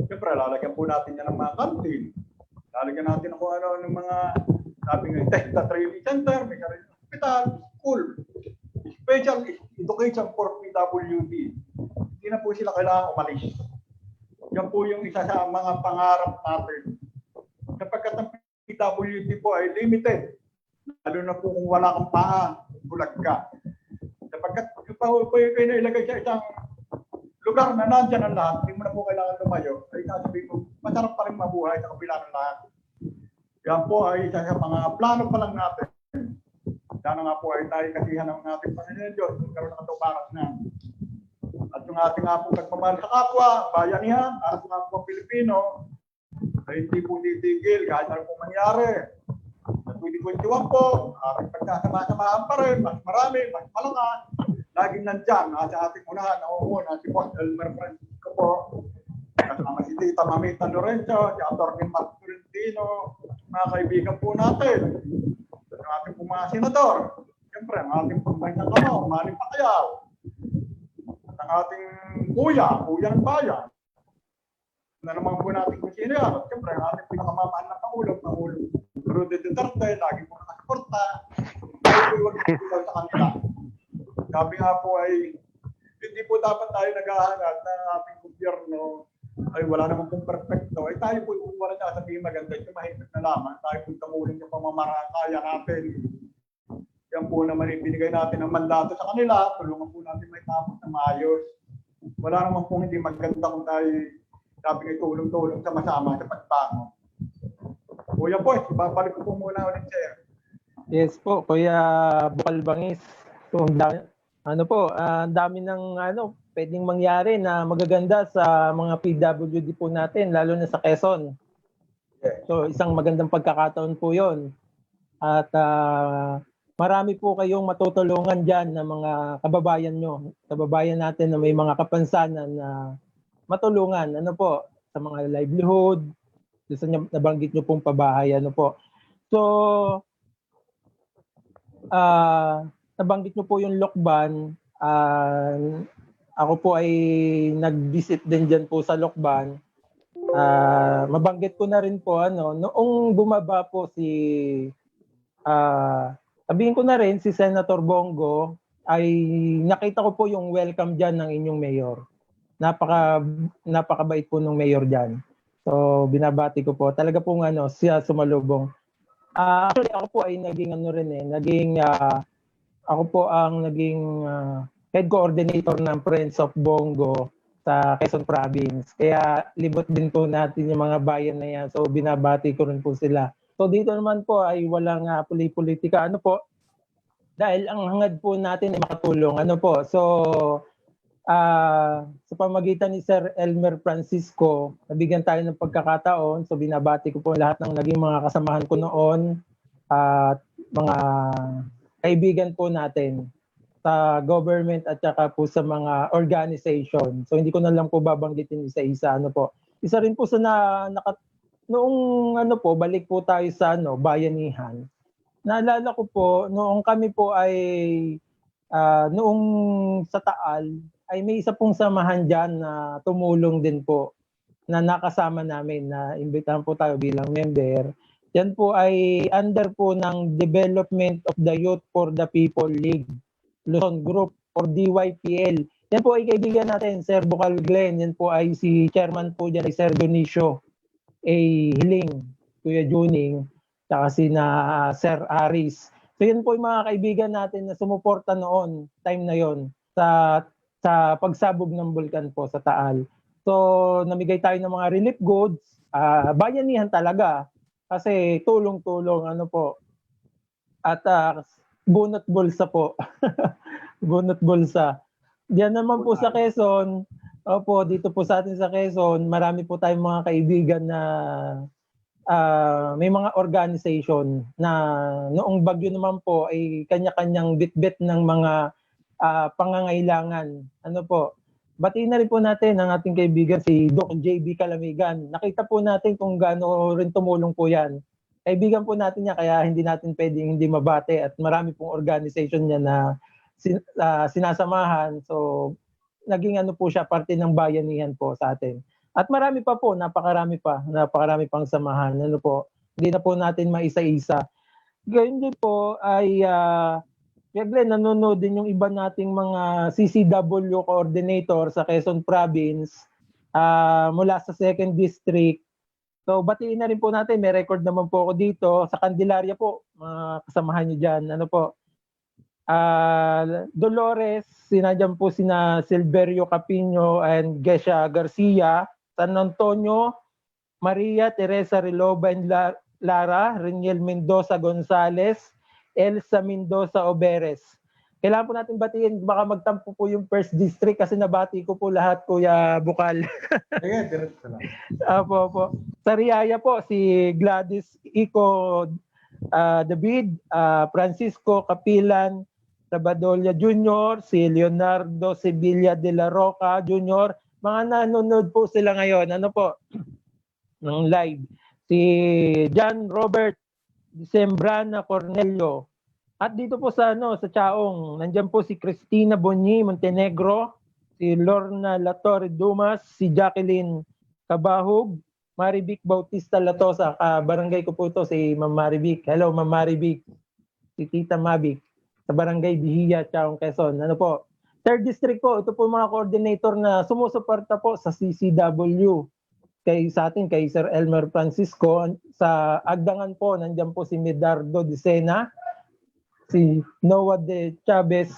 Siyempre, lalagyan po natin yan ng mga kantin. Lalagyan natin kung ano ng mga, sabi nga, Techta Training Center, may sarili hospital, school, special education for PWD. Hindi na po sila kailangan umalis. Yan po yung isa sa mga pangarap natin. Sapagkat ang PWD po ay limited. Lalo na po kung wala kang paa, bulag ka. Sapagkat kung po yung kayo nailagay sa isang lugar na nandyan ang lahat, hindi mo na po kailangan lumayo, ay sasabihin ko, masarap pa rin mabuhay sa kabila ng lahat. Yan po ay isa sa mga plano pa lang natin. Sana nga po ay tayo kasihan ng ating Panginoon Diyos, magkaroon ng katuparan na. At yung ating nga po nagmamahal sa kapwa, bayanihan, at mga po Pilipino, ay hindi po titigil kahit ano po mangyari. Sa 2021 po, ating pagkasama-samahan pa rin, mas marami, mas malakas. Laging nandyan, sa ating unahan, nauuna si Boss Elmer Francisco po, kasama si Tita Mamita Lorenzo, si Atty. Mark Tolentino, mga kaibigan po natin, ang ating po mga senador, siyempre, ang ating pagbansang Manny Pacquiao, at ang ating kuya ng bayan, na naman po natin kung sino yan. At siyempre, ang ating pinakamamahal na Pangulong Rudy Duterte, lagi po nakasuporta. Ay po huwag ito sa kanila. Sabi nga po ay, hindi po dapat tayo naghahangat na ating gobyerno ay wala naman pong perfecto. Ay tayo po kung wala niya sabihin maganda, yung mahigit na lamang, tayo po tumulong yung pamamaraan natin. Yan po naman ibinigay natin ang mandato sa kanila, tulungan po natin may tapos na maayos. Wala naman pong hindi maganda kung tayo sabi nga tulong-tulong sama-sama sa pagbangon. Kuya Boy, babalik ko po muna ulit sa'yo. Yes po, Kuya Bukal Bangis. So, ang dami ng pwedeng mangyari na magaganda sa mga PWD po natin, lalo na sa Quezon. So, isang magandang pagkakataon po yon. At marami po kayong matutulungan dyan ng mga kababayan nyo, kababayan natin na may mga kapansanan na matulungan, sa mga livelihood, sa nabanggit nyo pong pabahay, So, nabanggit nyo po yung Lokban. Ako po ay nag-visit din dyan po sa Lokban. Mabanggit ko na rin po, noong bumaba po sabihin ko na rin, si Senator Bongo, ay nakita ko po yung welcome dyan ng inyong mayor. Napakabait po ng mayor dyan. So, binabati ko po. Talaga pong siya sumalubong. Actually, ako po ay naging Ako po ang naging head coordinator ng Friends of Bongo sa Quezon Province. Kaya libot din po natin yung mga bayan na yan. So binabati ko rin po sila. So dito naman po ay walang politika. Ano po? Dahil ang hangad po natin ay makatulong. Ano po? So sa pamagitan ni Sir Elmer Francisco, nabigyan tayo ng pagkakataon. So binabati ko po lahat ng naging mga kasamahan ko noon at mga kaibigan po natin sa government at saka po sa mga organization. So hindi ko na lang po babanggitin isa-isa. Ano po? Isa rin po sa noong balik po tayo sa bayanihan. Naalala ko po noong kami po ay noong sa Taal ay may isa pong samahan diyan na tumulong din po na nakasama namin na imbitahan po tayo bilang member. Yan po ay under po ng Development of the Youth for the People League, Luzon Group or DYPL. Yan po ay kaibigan natin, Sir Bukal Glenn. Yan po ay si chairman po dyan ay Sir Dionisio A. Hiling, Kuya Juning, saka si Sir Aris. So yan po yung mga kaibigan natin na sumuporta noon, time na yon sa pagsabog ng bulkan po sa Taal. So namigay tayo ng mga relief goods, bayanihan talaga. Kasi tulong-tulong at bunot bulsa po. Bunot bulsa. Diyan naman po sa Quezon, dito po sa atin sa Quezon, marami po tayong mga kaibigan na may mga organization na noong bagyo naman po ay kanya-kanyang bitbit ng mga pangangailangan. Batiin na rin po natin ang ating kaibigan si Doc JB Kalamigan. Nakita po natin kung gaano rin tumulong po yan. Kaibigan po natin niya kaya hindi natin pwedeng hindi mabate at marami pong organization niya na sinasamahan. So naging po siya parte ng bayanihan po sa atin. At marami pa po, napakarami pang samahan. Hindi na po natin maisa-isa. Gayun din po ay siyempre, nanonood din yung iba nating mga CCW coordinator sa Quezon Province mula sa 2nd District. So, batiin na rin po natin. May record naman po ako dito. Sa Candelaria po, mga kasamahan nyo dyan. Dolores, sinadyan po sina Silverio Capino and Gesha Garcia. San Antonio, Maria Teresa Riloba and Lara, Reniel Mendoza Gonzales, Elsa Mendoza Oberes. Kailangan po natin batiin, baka magtampo po yung 1st District kasi nabati ko po lahat, Kuya Bukal. Sige, diretso lang. Opo. Sa Riyaya po, si Gladys Ico David, Francisco Capilan Sabadolia Jr., si Leonardo Sevilla de la Roca Jr., mga nanonood po sila ngayon, ng live. Si John Robert Sembrana Cornelio. At dito po sa Chaong, nandiyan po si Cristina Bonyi Montenegro, si Lorna Latorre Dumas, si Jacqueline Cabahug, Marivic Bautista Latosa, barangay ko po ito si Ma'am Marivic. Hello Ma'am Marivic. Si Tita Mavic sa barangay Bihiya, Chaong, Quezon. 3rd District po, ito po mga coordinator na sumusuporta po sa CCW. Sa atin, kay Sir Elmer Francisco. Sa Agdangan po, nandiyan po si Medardo Dicena, si Noah de Chavez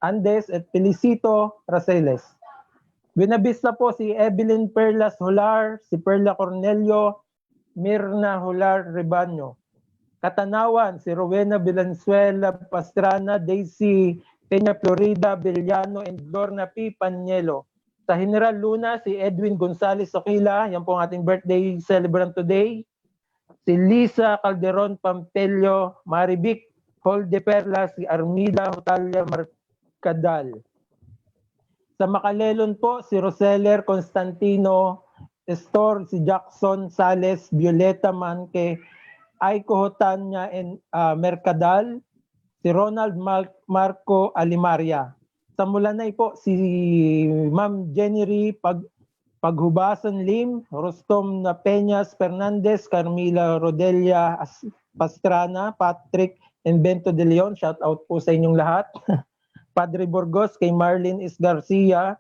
Andes at Felicito Raceles. Buenavista po si Evelyn Perlas Hular, si Perla Cornelio, Mirna Hular Rebaño. Katanawan, si Rowena Valenzuela Pastrana, Daisy Peña Florida Villano and Lorna P. Panielo. Sa General Luna, si Edwin Gonzales Soquila, yan po ang ating birthday celebrant today. Si Lisa Calderon Pampelio, Marivic Hol de Perlas, si Armida Hotalia Marcadal. Sa Macalelon po, si Roseller Constantino Estor, si Jackson Sales, Violeta Manque, Aiko Hotanya and Mercadal, si Ronald Marco Alimaria. Sa Mulanay po, si Ma'am Jenny Paghubasan Lim, Rostom na Peñas Fernandez, Carmila Rodelia Pastrana, Patrick Invento de Leon, shout out po sa inyong lahat. Padre Burgos, kay Marlene S. Garcia,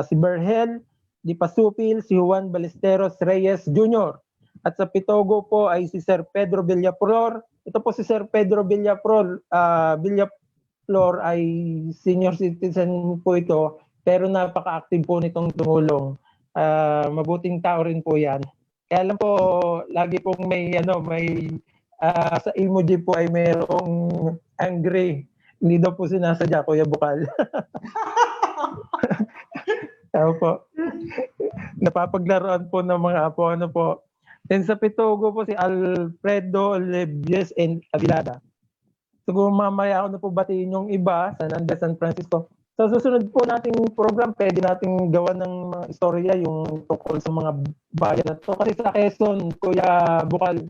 si Berhel Di Pasupil, si Juan Balesteros Reyes Jr., At sa Pitogo po ay si Sir Pedro Villaflor. Ito po si Sir Pedro Villaflor. Villaflor ay senior citizen po ito, pero napaka-active po nitong tumulong. Mabuting tao rin po yan. Kaya lang po, lagi pong may sa emoji po ay mayroong angry. Hindi daw po sinasadya, Kuya Bukal. Tama po. Napapaglaruan po ng mga apo. Ano po. Then sa Pitogo po si Alfredo Lebies and Avilada. Siguro mamaya ako na po batiin yung iba sa Nanda San Francisco. Sa susunod po nating program, pwede nating gawa ng mga istorya yung tungkol sa mga bayan na to. Kasi sa Quezon, Kuya Bukal,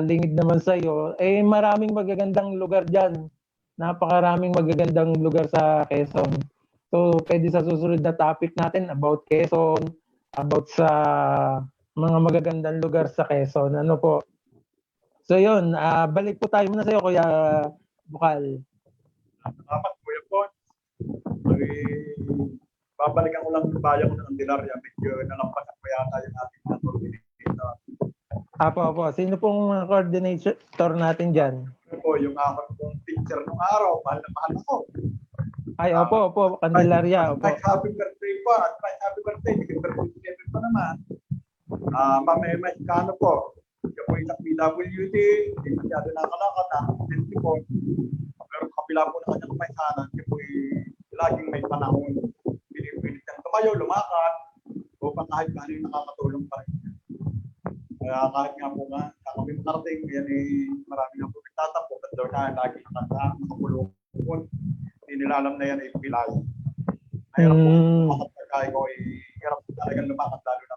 lingid naman sa iyo, maraming magagandang lugar dyan. Napakaraming magagandang lugar sa Quezon. So, pwede sa susunod na topic natin about Quezon, about sa mga magagandang lugar sa Quezon. Ano po? So, yun. Balik po tayo muna sa iyo, Kuya Bukal. Salamat, Kuya Bon. Babalikan ko lang yung bayan ko ng Andilaria. Medyo nalampasan ko yata yung ating mga coordinator. Apo. Sino pong mga coordinator natin dyan? Po, yung aking pong teacher nung araw, mahal na mahal ako. Ay, opo, Candelaria, opo. Happy birthday po, at happy birthday, December 27 pa naman. Ma'am Emma Chicano po, siya po isang PWD, hindi masyado nakalakad, nakakasenti po. Pero kapila po na kanyang paisanan, siya po laging may panahon, pinipilit siyang tumayo, lumakad, upang kahit gaano yung nakakatulong pa rin. Kaya kahit nga po nga, kami makarating, yan marami nga po nagtatampo, at daw na lagi nakakulong po. Hindi nila alam na yan ay pilay. Mahirap po, makapag kaya ko hirap talagang lumakad lalo na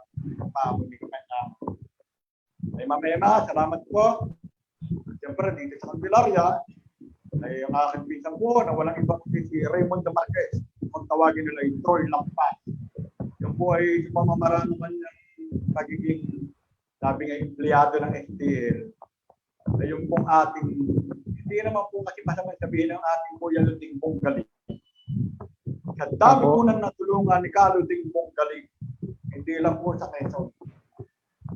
pahamon ni kanya. Ay Ma'am Emma, salamat po. Siyempre, dito sa Candelaria, ay ang aking pisang po na walang ibang si Raymond de Marquez. Kung tawagin nila yung Troy Lampas. Yung po ay pamamaraan naman ng pagiging, sabi nga, empleyado ng STL. Ay yung pong ating, hindi naman po kasi masamang sabihin ng ating Kuya Luding pong galing. Sa dami po nang natulungan ni Kaluding pong galing. Hindi lang po sa Quezon.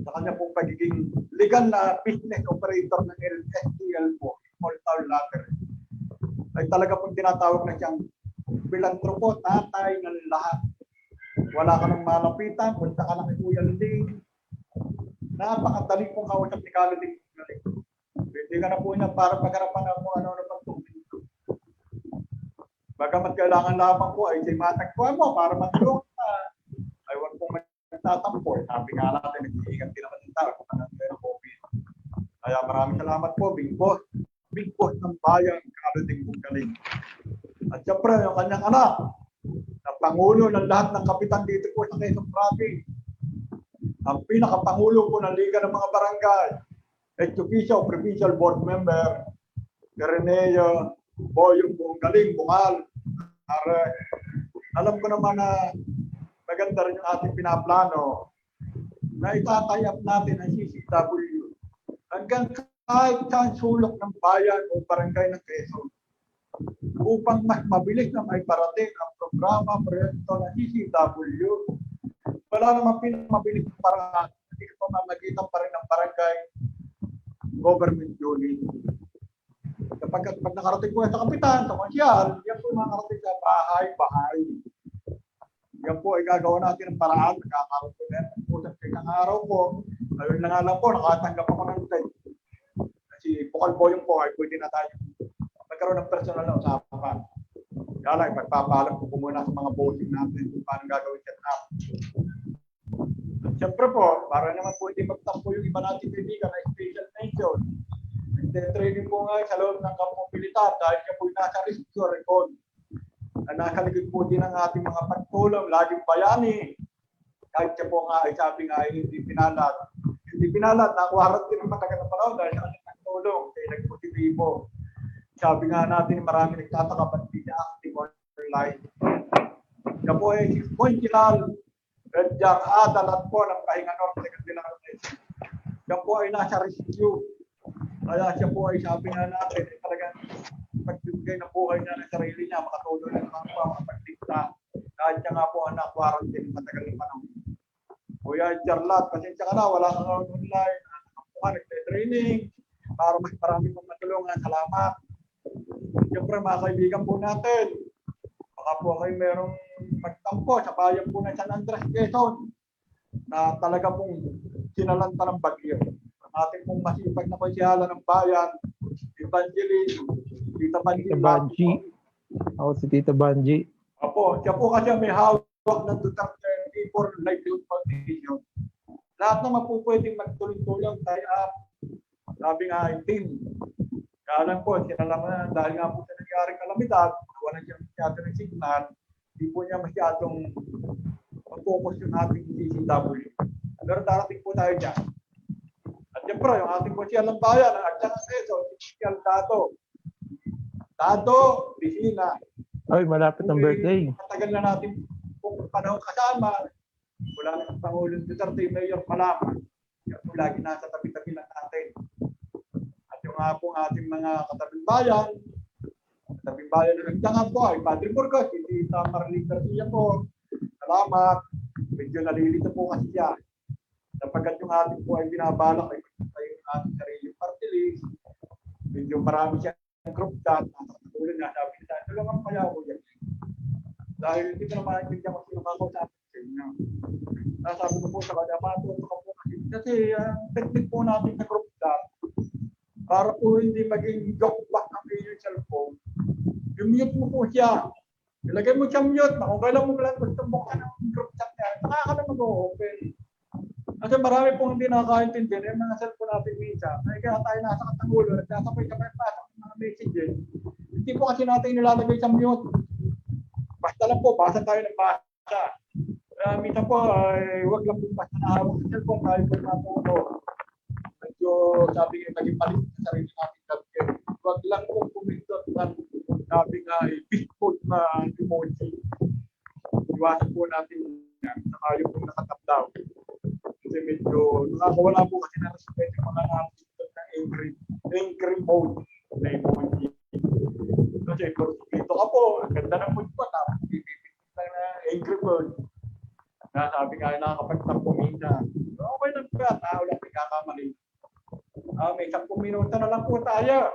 Sa kanya pong pagiging legal na business operator ng STL po, Small Town Lottery, ay talaga pong tinatawag na siyang bilantropo, tatay ng lahat. Wala ka nang malapitan, punta ka lang kay Kuya Luding. Napakadali pong kausap ni Kaluding pong galing. Hindi ka na po niya para pagharapan na kung ano pang tubig. Bagamat kailangan lamang po ay matagpuan mo para matulong na ay huwag pong magtatampo. Sabi nga natin, nag-iingat din naman ng tao kung anong ng COVID. Kaya maraming salamat po, Big Boss. Big Boss ng bayan, Kaluding pong galing. At siyempre, yung kanyang anak, na Pangulo ng lahat ng kapitan dito po sa Quezon Province. Ang pinakapangulo po ng Liga ng mga Barangay, ex-official provincial board member, Tereneo, Boyong buong galing, bungal. Alam ko naman na maganda rin yung ating pinaplano na itatayap natin ang CCW hanggang kahit saan sulok ng bayan o barangay ng Quezon upang mas mabilis na may parating ang programa proyekto ng CCW. Wala naman pinamabilis para hindi pamamagitan pa rin ng barangay government unit. Kapag nakarating po sa kapitan, sa konsyal, yan po nakarating sa bahay. Yan po ay gagawa natin ng paraan. Nagkakaroon po yan. Pusap sa isang araw po. Ngayon na nga lang po, nakatanggap ako ng time. Kasi Bukal Boyong po ay pwede na tayo magkaroon ng personal na usapan. Kaya lang, ipagpapaalam ko muna sa mga voting natin kung paano gagawin set up. Siyempre po, para naman po hindi magtampo yung iba natin kaibigan na special mention. Nag-training po nga sa loob ng kampong militar dahil siya po nasa rescue record. Na nasa likod po din ng ating mga pagtulong, laging bayani. Kahit siya po nga ay sabi nga ay hindi pinalat. Hindi pinalat, nakuharap din ng matagal na panahon dahil sa kanyang pagtulong. Kaya nagpositibo. Sabi nga natin, marami nagtataka ba't hindi niya active online. Siya po ay conjugal. Redyang adalat po ng Pahinga Norte sa Candelaria. Siya po ay nasa rescue. Kaya siya po ay sabi nga natin, ay talagang pagbibigay ng buhay niya ng sarili niya, makatulong ng mga pagdikta. Kahit siya nga po ang na-quarantine matagal ng panahon. Kuya Charlotte, pasensya ka na, wala kang online. Nagte-training para mas marami pong matulungan. Salamat. Siyempre mga kaibigan po natin, baka po kayo merong magtampo sa bayan po ng San Andres, Quezon na talaga pong sinalanta ng bagyo. Ang ating pong masipag na konsyala ng bayan, Evangeline, Tita Tita Banji. Ako si Tita Banji. Opo, siya po kasi may hawak ng Duterte for Livelihood Foundation. Lahat naman po pwedeng magtulong-tulong tayo up. Sabi nga, team. Kaya lang po, sinalaman dahil nga po sa nangyaring kalamidad, wala siya masyado ng signal, hindi po niya masyadong mag-focus yung ating DCW. Pero darating po tayo dyan. At siyempre, yung ating konsyal ng bayan, ang Agdan ng Seso, konsyal Dado, Bisina. Ay, malapit ang birthday. Matagal na natin kung panahon kasama. Wala na ang Pangulong Duterte, Mayor Palama. Yan po lagi nasa tabi-tabi lang natin. At yung nga po ating mga katabing bayan na nagtangan po ay Padre Burgos, hindi Marlene Garcia po. Salamat. Medyo nalilito po kasi siya. Sapagkat yung ating po ay binabalak ay yung ating sarili party list. Medyo marami siya ng group chat. Tulad nga sabi niya, tulungan kaya ako yan. Dahil hindi ko na maintindihan kung sino ako sa atin. Nasabi ko po sa kanya, matuto ko po kasi ang technique po natin sa group chat, para po hindi maging joke back ang inyong cellphone, i-mute mo po siya. Ilagay mo siya mute, na kung kailan mo lang gusto mo ka ng group chat niya, saka ka na mag-open. Kasi marami pong hindi nakakaintindi, yung mga cellphone natin minsan, ay kaya tayo nasa katangulo, nagsasapay-sapay pasok ng mga messages. Hindi po kasi natin nilalagay sa mute. Basta lang po, basa tayo ng basa. Minsan po, ay huwag lang po basta nahawak sa cellphone, tayo po napuno. Medyo sabi nga, naging palit sa sarili natin gagawin. Huwag lang po pumindot ng sabi nga, bitcoin na emoji. Iwasan po natin yan. Saka yung po nakatapdaw. Kasi medyo nakakawala po kasi na respeto yung mga nakapindot ng angry mode na emoji. Kasi dito ka po, ang ganda ng mood po, tapos pipipit na angry mode. Sabi nga, nakakapagtampo minsan. Okay lang ba? Tao lang nagkakamali. May 10 minuto na lang po tayo.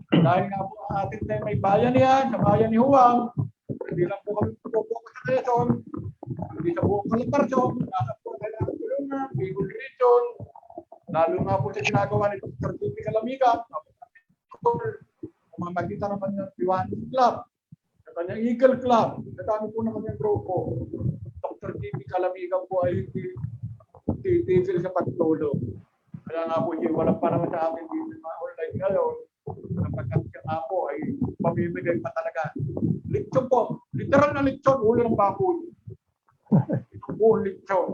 Dahil nga po ang ating tayo may bayan yan, sa bayan ni Huwang. Hindi lang po kami pupupo sa Quezon. Hindi sa buong Calabarzon. Nasa po kailangan tulungan, Bicol Region. Lalo nga po sa ginagawa ni Dr. J.P. Calamigan. Kung makita naman yung Kiwanis Club, sa kanyang Eagle Club, sa dami po naman yung grupo. Dr. J.P. Calamigan po ay titigil sa pagtulong. Kaya nga po siya, walang panahon sa akin dito mga online ngayon. Kapagkat siya nga po ay pamimigay pa talaga. Lechon po, literal na lechon, ulo ng baboy. Ito po lechon.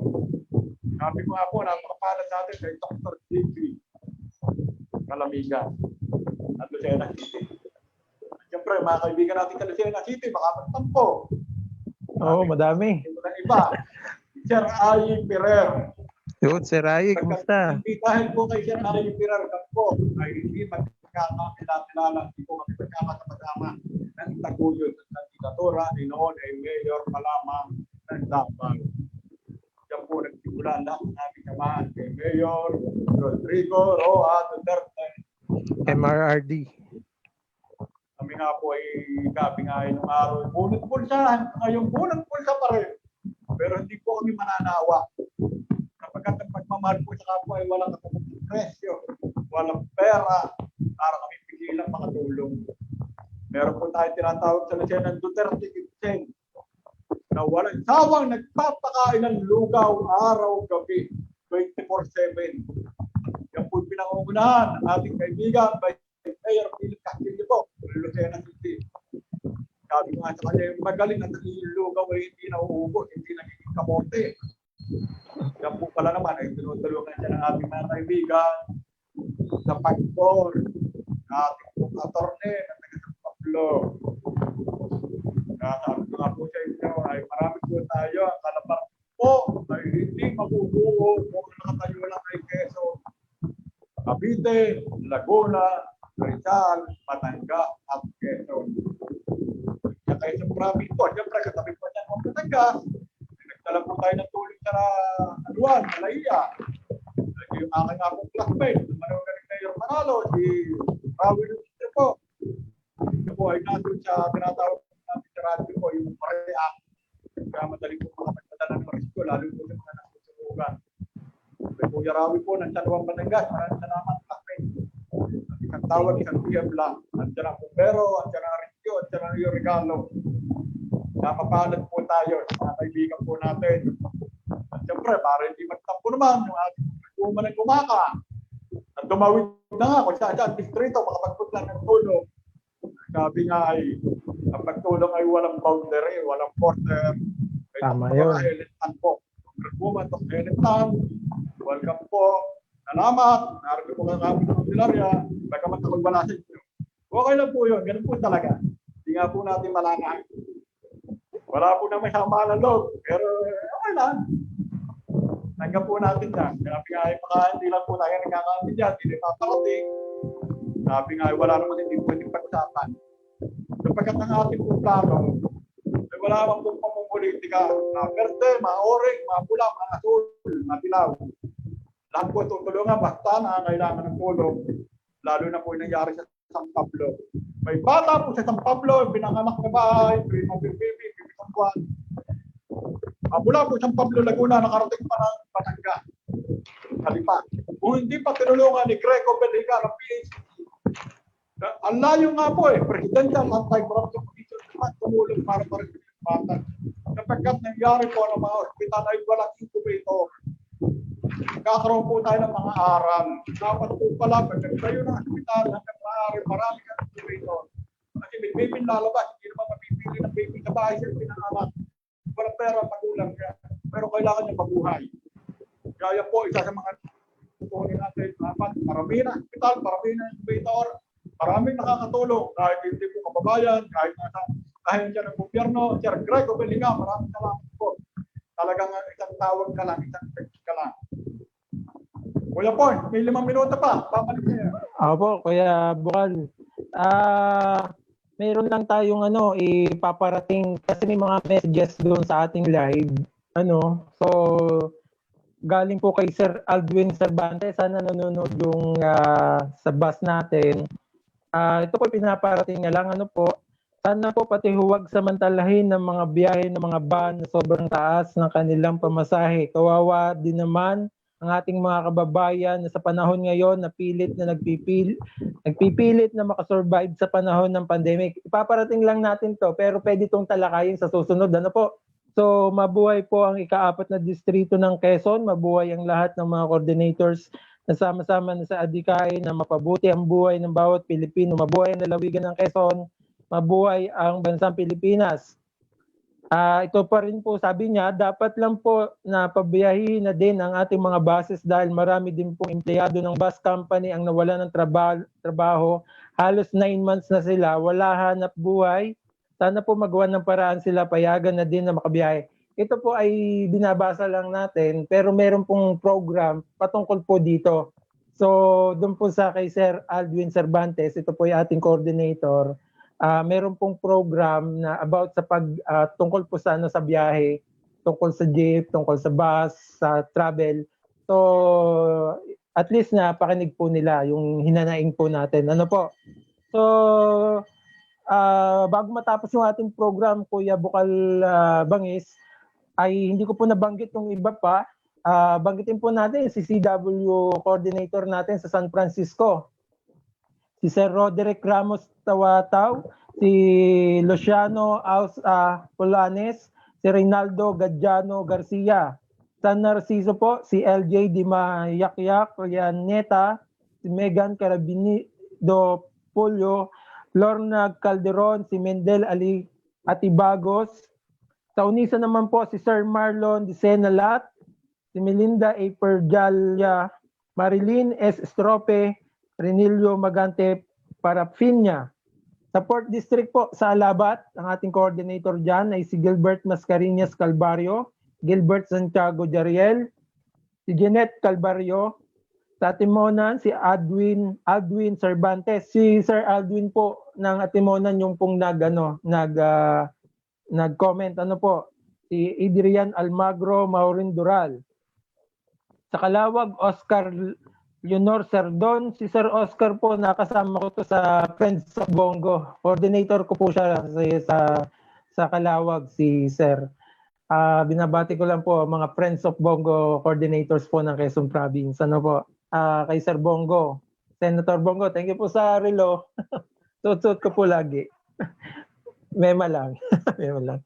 Sabi ko nga po, napakapala sa atin kay Dr. J.P. Calamigan. At Lucena City. Siyempre, mga kaibigan natin sa Lucena City, baka magtampo. Oo, madami. Iba, Sir Ay Pirer. Yun, Sir Ay, kumusta? Hindi dahil po kay Sir Ay Pirer po ay hindi magkakakilala, hindi po kami magkakasama ng taguyod ng kandidatura ni noon ay Mayor Palama ng Davao. Diyan po nagsimula lahat ng aming samahan kay Mayor Rodrigo Roa Duterte. MRRD. Kami nga po ay gabi nga ay nung araw, bunot pulsa, ngayong bunot pulsa pa rin. Pero hindi po kami mananawa. Kapag ang pagmamahal po sa kapwa ay walang katapos presyo, walang pera, para kami pigilang makatulong. Meron po tayo tinatawag sa Lucena ng Duterte Kitchen na walang sawang nagpapakain ng lugaw araw-gabi, 24/7. Yan po pinangungunahan ng ating kaibigan by Mayor Philip Castillo po, Lucena City. Sabi ko nga sa kanya, yung magaling at lugaw ay hindi nauubos, hindi nagiging kamote. Yan po pala naman ay tinutulungan siya ng ating mga kaibigan sa pag-board, ating pong attorney na taga-San Pablo. Sabi ko nga po sa inyo ay marami po tayo ang kalapar po ay hindi mabubuo kung nakatayo lang kay Quezon, Cavite, Laguna, Rizal, Batangas at Quezon. Kaya kayo sa province po, siyempre katabi po niya ng Batangas, Dala po tayo ng tulong sa Aluan, Malaya. Yung aking akong classmate, Manong Mayor Manalo, si Rawi Lucio po. Ito po ay nandun sa tinatawag natin sa radyo po, yung Pareact. Kaya madali po makapagpadala ng rescue, lalo po sa mga nasusurugan. May Kuya Rawi po ng San Juan Batangas, maraming salamat classmate. At isang tawag, isang PM lang. Andiyan ang Pumbero, andiyan ang rescue, andiyan ang Rio Regalo. Napapalad po tayo sa mga kaibigan po natin. At siyempre, para hindi magtampo naman, yung ating kumalang kumaka. At tumawid na nga kung saan distrito, makapagpunta ng tulong. Sabi nga ay, ang pagtulong ay walang boundary, walang border. Tama yun. Elitan po. Congresswoman, Dr. Elitan, welcome po. Salamat. Narito po ang kami ng Pilaria. Bagamat ako wala sa inyo. Okay lang po yun. Ganun po talaga. Hindi nga po natin malangay. Wala po na may sama ng loob. Pero okay lang. Tanggap po natin yan. Sabi nga ay hindi lang po tayo nagkakasin dyan. Hindi paparating. Sabi nga ay wala naman hindi pwedeng pag-usapan. Sapagkat ang ating po plano, ay wala naman po pamumulitika. Verde, mga orange, mga pula, mga asul, mga dilaw. Lahat po tutulungan. Basta na kailangan ng tulong. Lalo na po yung nangyari sa San Pablo. May bata po sa San Pablo, pinanganak na bahay, baby, buwan. Mula po San Pablo, Laguna, nakarating pa ng Batangas. Kalipa. Kung hindi pa tinulungan ni Greco Belica ng PhD, ang layo nga po Presidential Anti-Corruption Commission naman tumulong para rin yung bata. Sapagkat nangyari po ng mga ospital ay walang incubator. Kakaroon po tayo ng mga aral. Dapat po pala, pagkakayo ng ospital, hanggang maaari, marami ng incubator. Kasi may baby lalabas, hindi naman mapipili ng baby sa bahay siya pinanganak. Walang pera, magulang niya. Pero kailangan niya mabuhay. Kaya po, isa sa mga tutunin natin, dapat marami na hospital, marami na incubator, maraming nakakatulong. Kahit hindi po kababayan, kahit nasa kahit siya ng gobyerno, Sir Greco Belica, maraming salamat po. Talagang isang tawag ka lang, isang text ka lang. Kuya Paul, may 5 minuto pa. Babalik niya. Opo, Kuya Bukal. Meron lang tayong ipaparating kasi may mga messages doon sa ating live. So galing po kay Sir Aldwin Cervantes, sana nanonood yung sa bus natin. Ito po pinaparating na lang sana po pati huwag samantalahin ng mga biyahe ng mga van na sobrang taas ng kanilang pamasahe. Kawawa din naman ang ating mga kababayan na sa panahon ngayon na nagpipilit na makasurvive sa panahon ng pandemic. Ipaparating lang natin to, pero pwede itong talakayin sa susunod. So mabuhay po ang ika-4 na distrito ng Quezon, mabuhay ang lahat ng mga coordinators na sama-sama na sa adikain na mapabuti ang buhay ng bawat Pilipino, mabuhay ang lalawigan ng Quezon, mabuhay ang bansang Pilipinas. Ito pa rin po sabi niya, dapat lang po na pabiyahin na din ang ating mga buses dahil marami din pong empleyado ng bus company ang nawala ng trabaho. Halos 9 months na sila, wala hanap buhay. Sana po magawa ng paraan sila, payagan na din na makabiyahe. Ito po ay binabasa lang natin, pero meron pong program patungkol po dito. So doon po sa kay Sir Aldwin Cervantes, ito po yung ating coordinator. Meron pong program na about sa tungkol po sa sa biyahe, tungkol sa jeep, tungkol sa bus, sa travel. So at least na pakinig po nila yung hinanaing po natin. So bago matapos yung ating program, Kuya Bukal Bangis, ay hindi ko po nabanggit yung iba pa. Banggitin po natin si CW coordinator natin sa San Francisco, si Sir Roderick Ramos Tawataw, si Luciano Polanes, si Reynaldo Gadjano Garcia. San Narciso po, si LJ Dimayakyak Rianeta, si Megan Carabinido Polio, Lorna Calderon, si Mendel Ali Atibagos. Sa Unisa naman po, si Sir Marlon Disenalat, si Melinda A. Perjalia, Marilyn S. Estrope, Renilio Magante Parafinya. Sa Port District po, sa Alabat, ang ating coordinator dyan ay si Gilbert Mascareñas Calvario, Gilbert Santiago Jariel, si Jeanette Calvario. Sa Atimonan, si Aldwin Cervantes. Si Sir Aldwin po ng Atimonan yung pong nag-comment. si Adrian Almagro Maurin Dural. Sa Calawag, Oscar Leonor Serdon. Si Sir Oscar po, nakasama ko to sa Friends of Bongo. Coordinator ko po siya sa Calawag, si Sir. Binabati ko lang po mga Friends of Bongo coordinators po ng Quezon Province. Ano po? Kay Sir Bongo. Senator Bongo, thank you po sa relo. Suot-suot ko po lagi. Mema lang. Mema lang.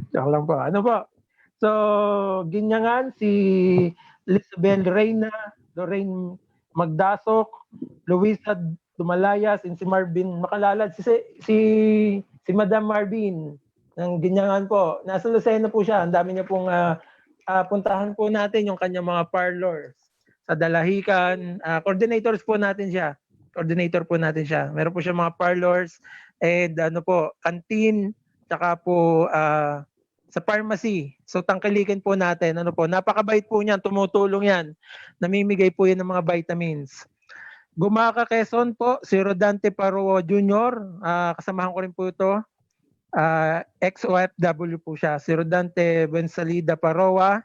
Joke lang po. Ano po? So, ginyangan si Lisabel Reyna, Lorraine Magdasok, Luisa Dumalayas, and si Marvin Makalalad. Si Madam Marvin ng ginyangan po. Nasa Lucena po siya. Ang dami niya pong puntahan po natin yung kanyang mga parlors sa Dalahican. Coordinators po natin siya. Coordinator po natin siya. Meron po siya mga parlors and ano po, canteen, tsaka po sa pharmacy. So tangkilikin po natin. Ano po, napakabait po niyan, tumutulong yan. Namimigay po yan ng mga vitamins. Gumaca Quezon po, si Rodante Paruo Jr. Kasamahan ko rin po ito. Ex-OFW po siya. Si Rodante Bensalida Paroa.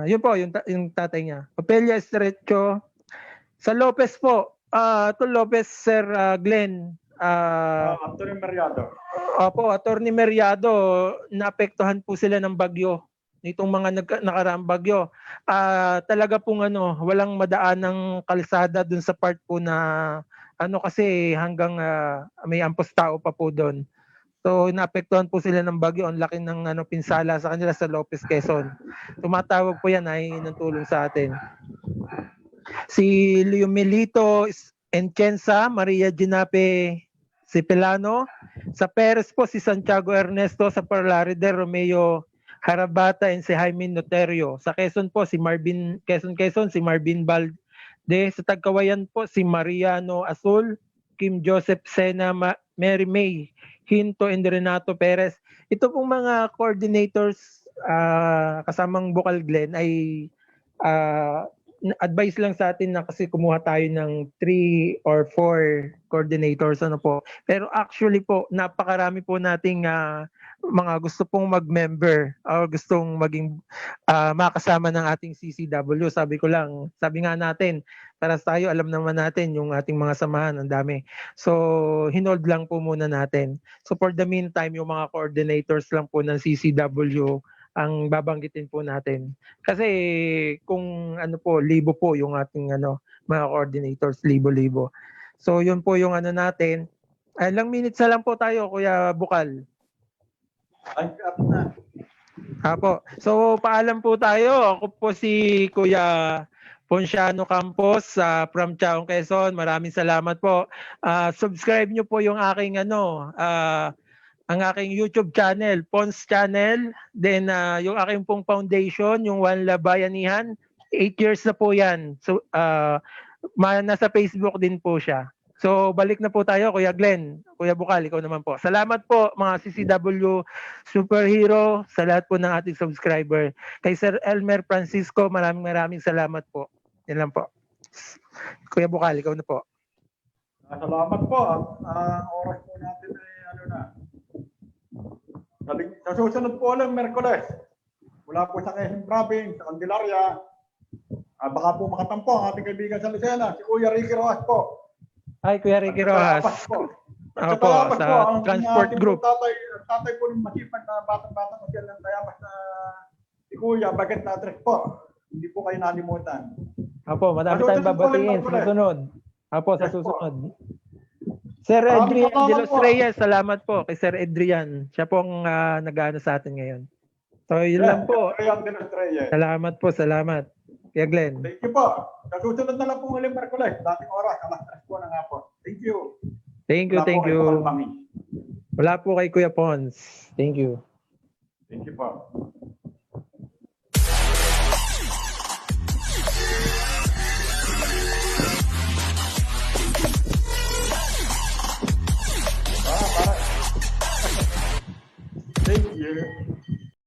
Yun po, yung tatay niya. Opelia Estrecho. Sa Lopez po, to Lopez, Sir Glenn. Antonio Meriado. Opo, Attorney Meriado, naapektuhan po sila ng bagyo. Nitong mga nakaraang bagyo. Talaga pong walang madaan ng kalsada dun sa part po na kasi hanggang may ampos tao pa po doon. So naapektuhan po sila ng bagyo. Ang laki ng pinsala sa kanila sa Lopez, Quezon. Tumatawag po yan ay ng tulong sa atin. Si Leo Melito Enchenza, Maria Ginape Cipelano. Sa Perez po si Santiago Ernesto, sa Parlaride Romeo Harabata, and si Jaime Noterio. Sa Quezon po si Marvin Quezon si Marvin Balde. Sa Tagkawayan po si Mariano Azul, Kim Joseph Sena, Mary May Hinto, and Renato Perez. Ito pong mga coordinators kasamang Bukal Glen ay advice lang sa atin na kasi kumuha tayo ng 3 or 4 coordinators po. Pero actually po, napakarami po nating mga gusto pong mag-member o gustong maging makasama ng ating CCW. Sabi nga natin, para tayo alam naman natin yung ating mga samahan, ang dami. So, hinold lang po muna natin. So, for the meantime, yung mga coordinators lang po ng CCW ang babanggitin po natin. Kasi kung libo po yung ating mga coordinators, libo-libo. So, yun po yung natin. Ilang minutes na lang po tayo, Kuya Bukal. Ay, up na. Apo. So, paalam po tayo. Ako po si Kuya Ponciano Campos from Chaong, Quezon. Maraming salamat po. Subscribe nyo po yung aking ang aking YouTube channel, Pons Channel. Then yung aking pong foundation, yung One Love Bayanihan. 8 years na po yan. So, nasa Facebook din po siya. So, balik na po tayo, Kuya Glenn. Kuya Bukal, ikaw naman po. Salamat po, mga CCW Superhero, sa lahat po ng ating subscriber. Kay Sir Elmer Francisco, maraming salamat po. Yan lang po. Kuya Bukal, ikaw na po. Salamat po. Ang oras po natin ay na. Sa susunod po lang, Merkules. Mula po sa Quezon Province, sa Candelaria. Baka po makatampo ang ating kaibigan sa Lucena, si Kuya Ricky Rojas po. Hi, Kuya Ricky Rojas. Ako po, sa Transport Group. Tatay po ng masipag na batang-batang ko siya ng Tayabas na si Kuya, Baget na address po. Hindi po kayo nalimutan. Apo, madami tayong babatiin sa susunod. Apo, sa susunod. Sir Adrian de los Reyes, salamat po kay Sir Adrian. Siya pong nag-ano sa atin ngayon. So, yun lang po. Salamat po, salamat. Kuya Glenn. Thank you po. Sa susunod na lang po ulit, Merkules. Dating oras, alas 3 po na nga po. Thank you. Thank you. Wala po kay Kuya Pons. Thank you. Thank you po.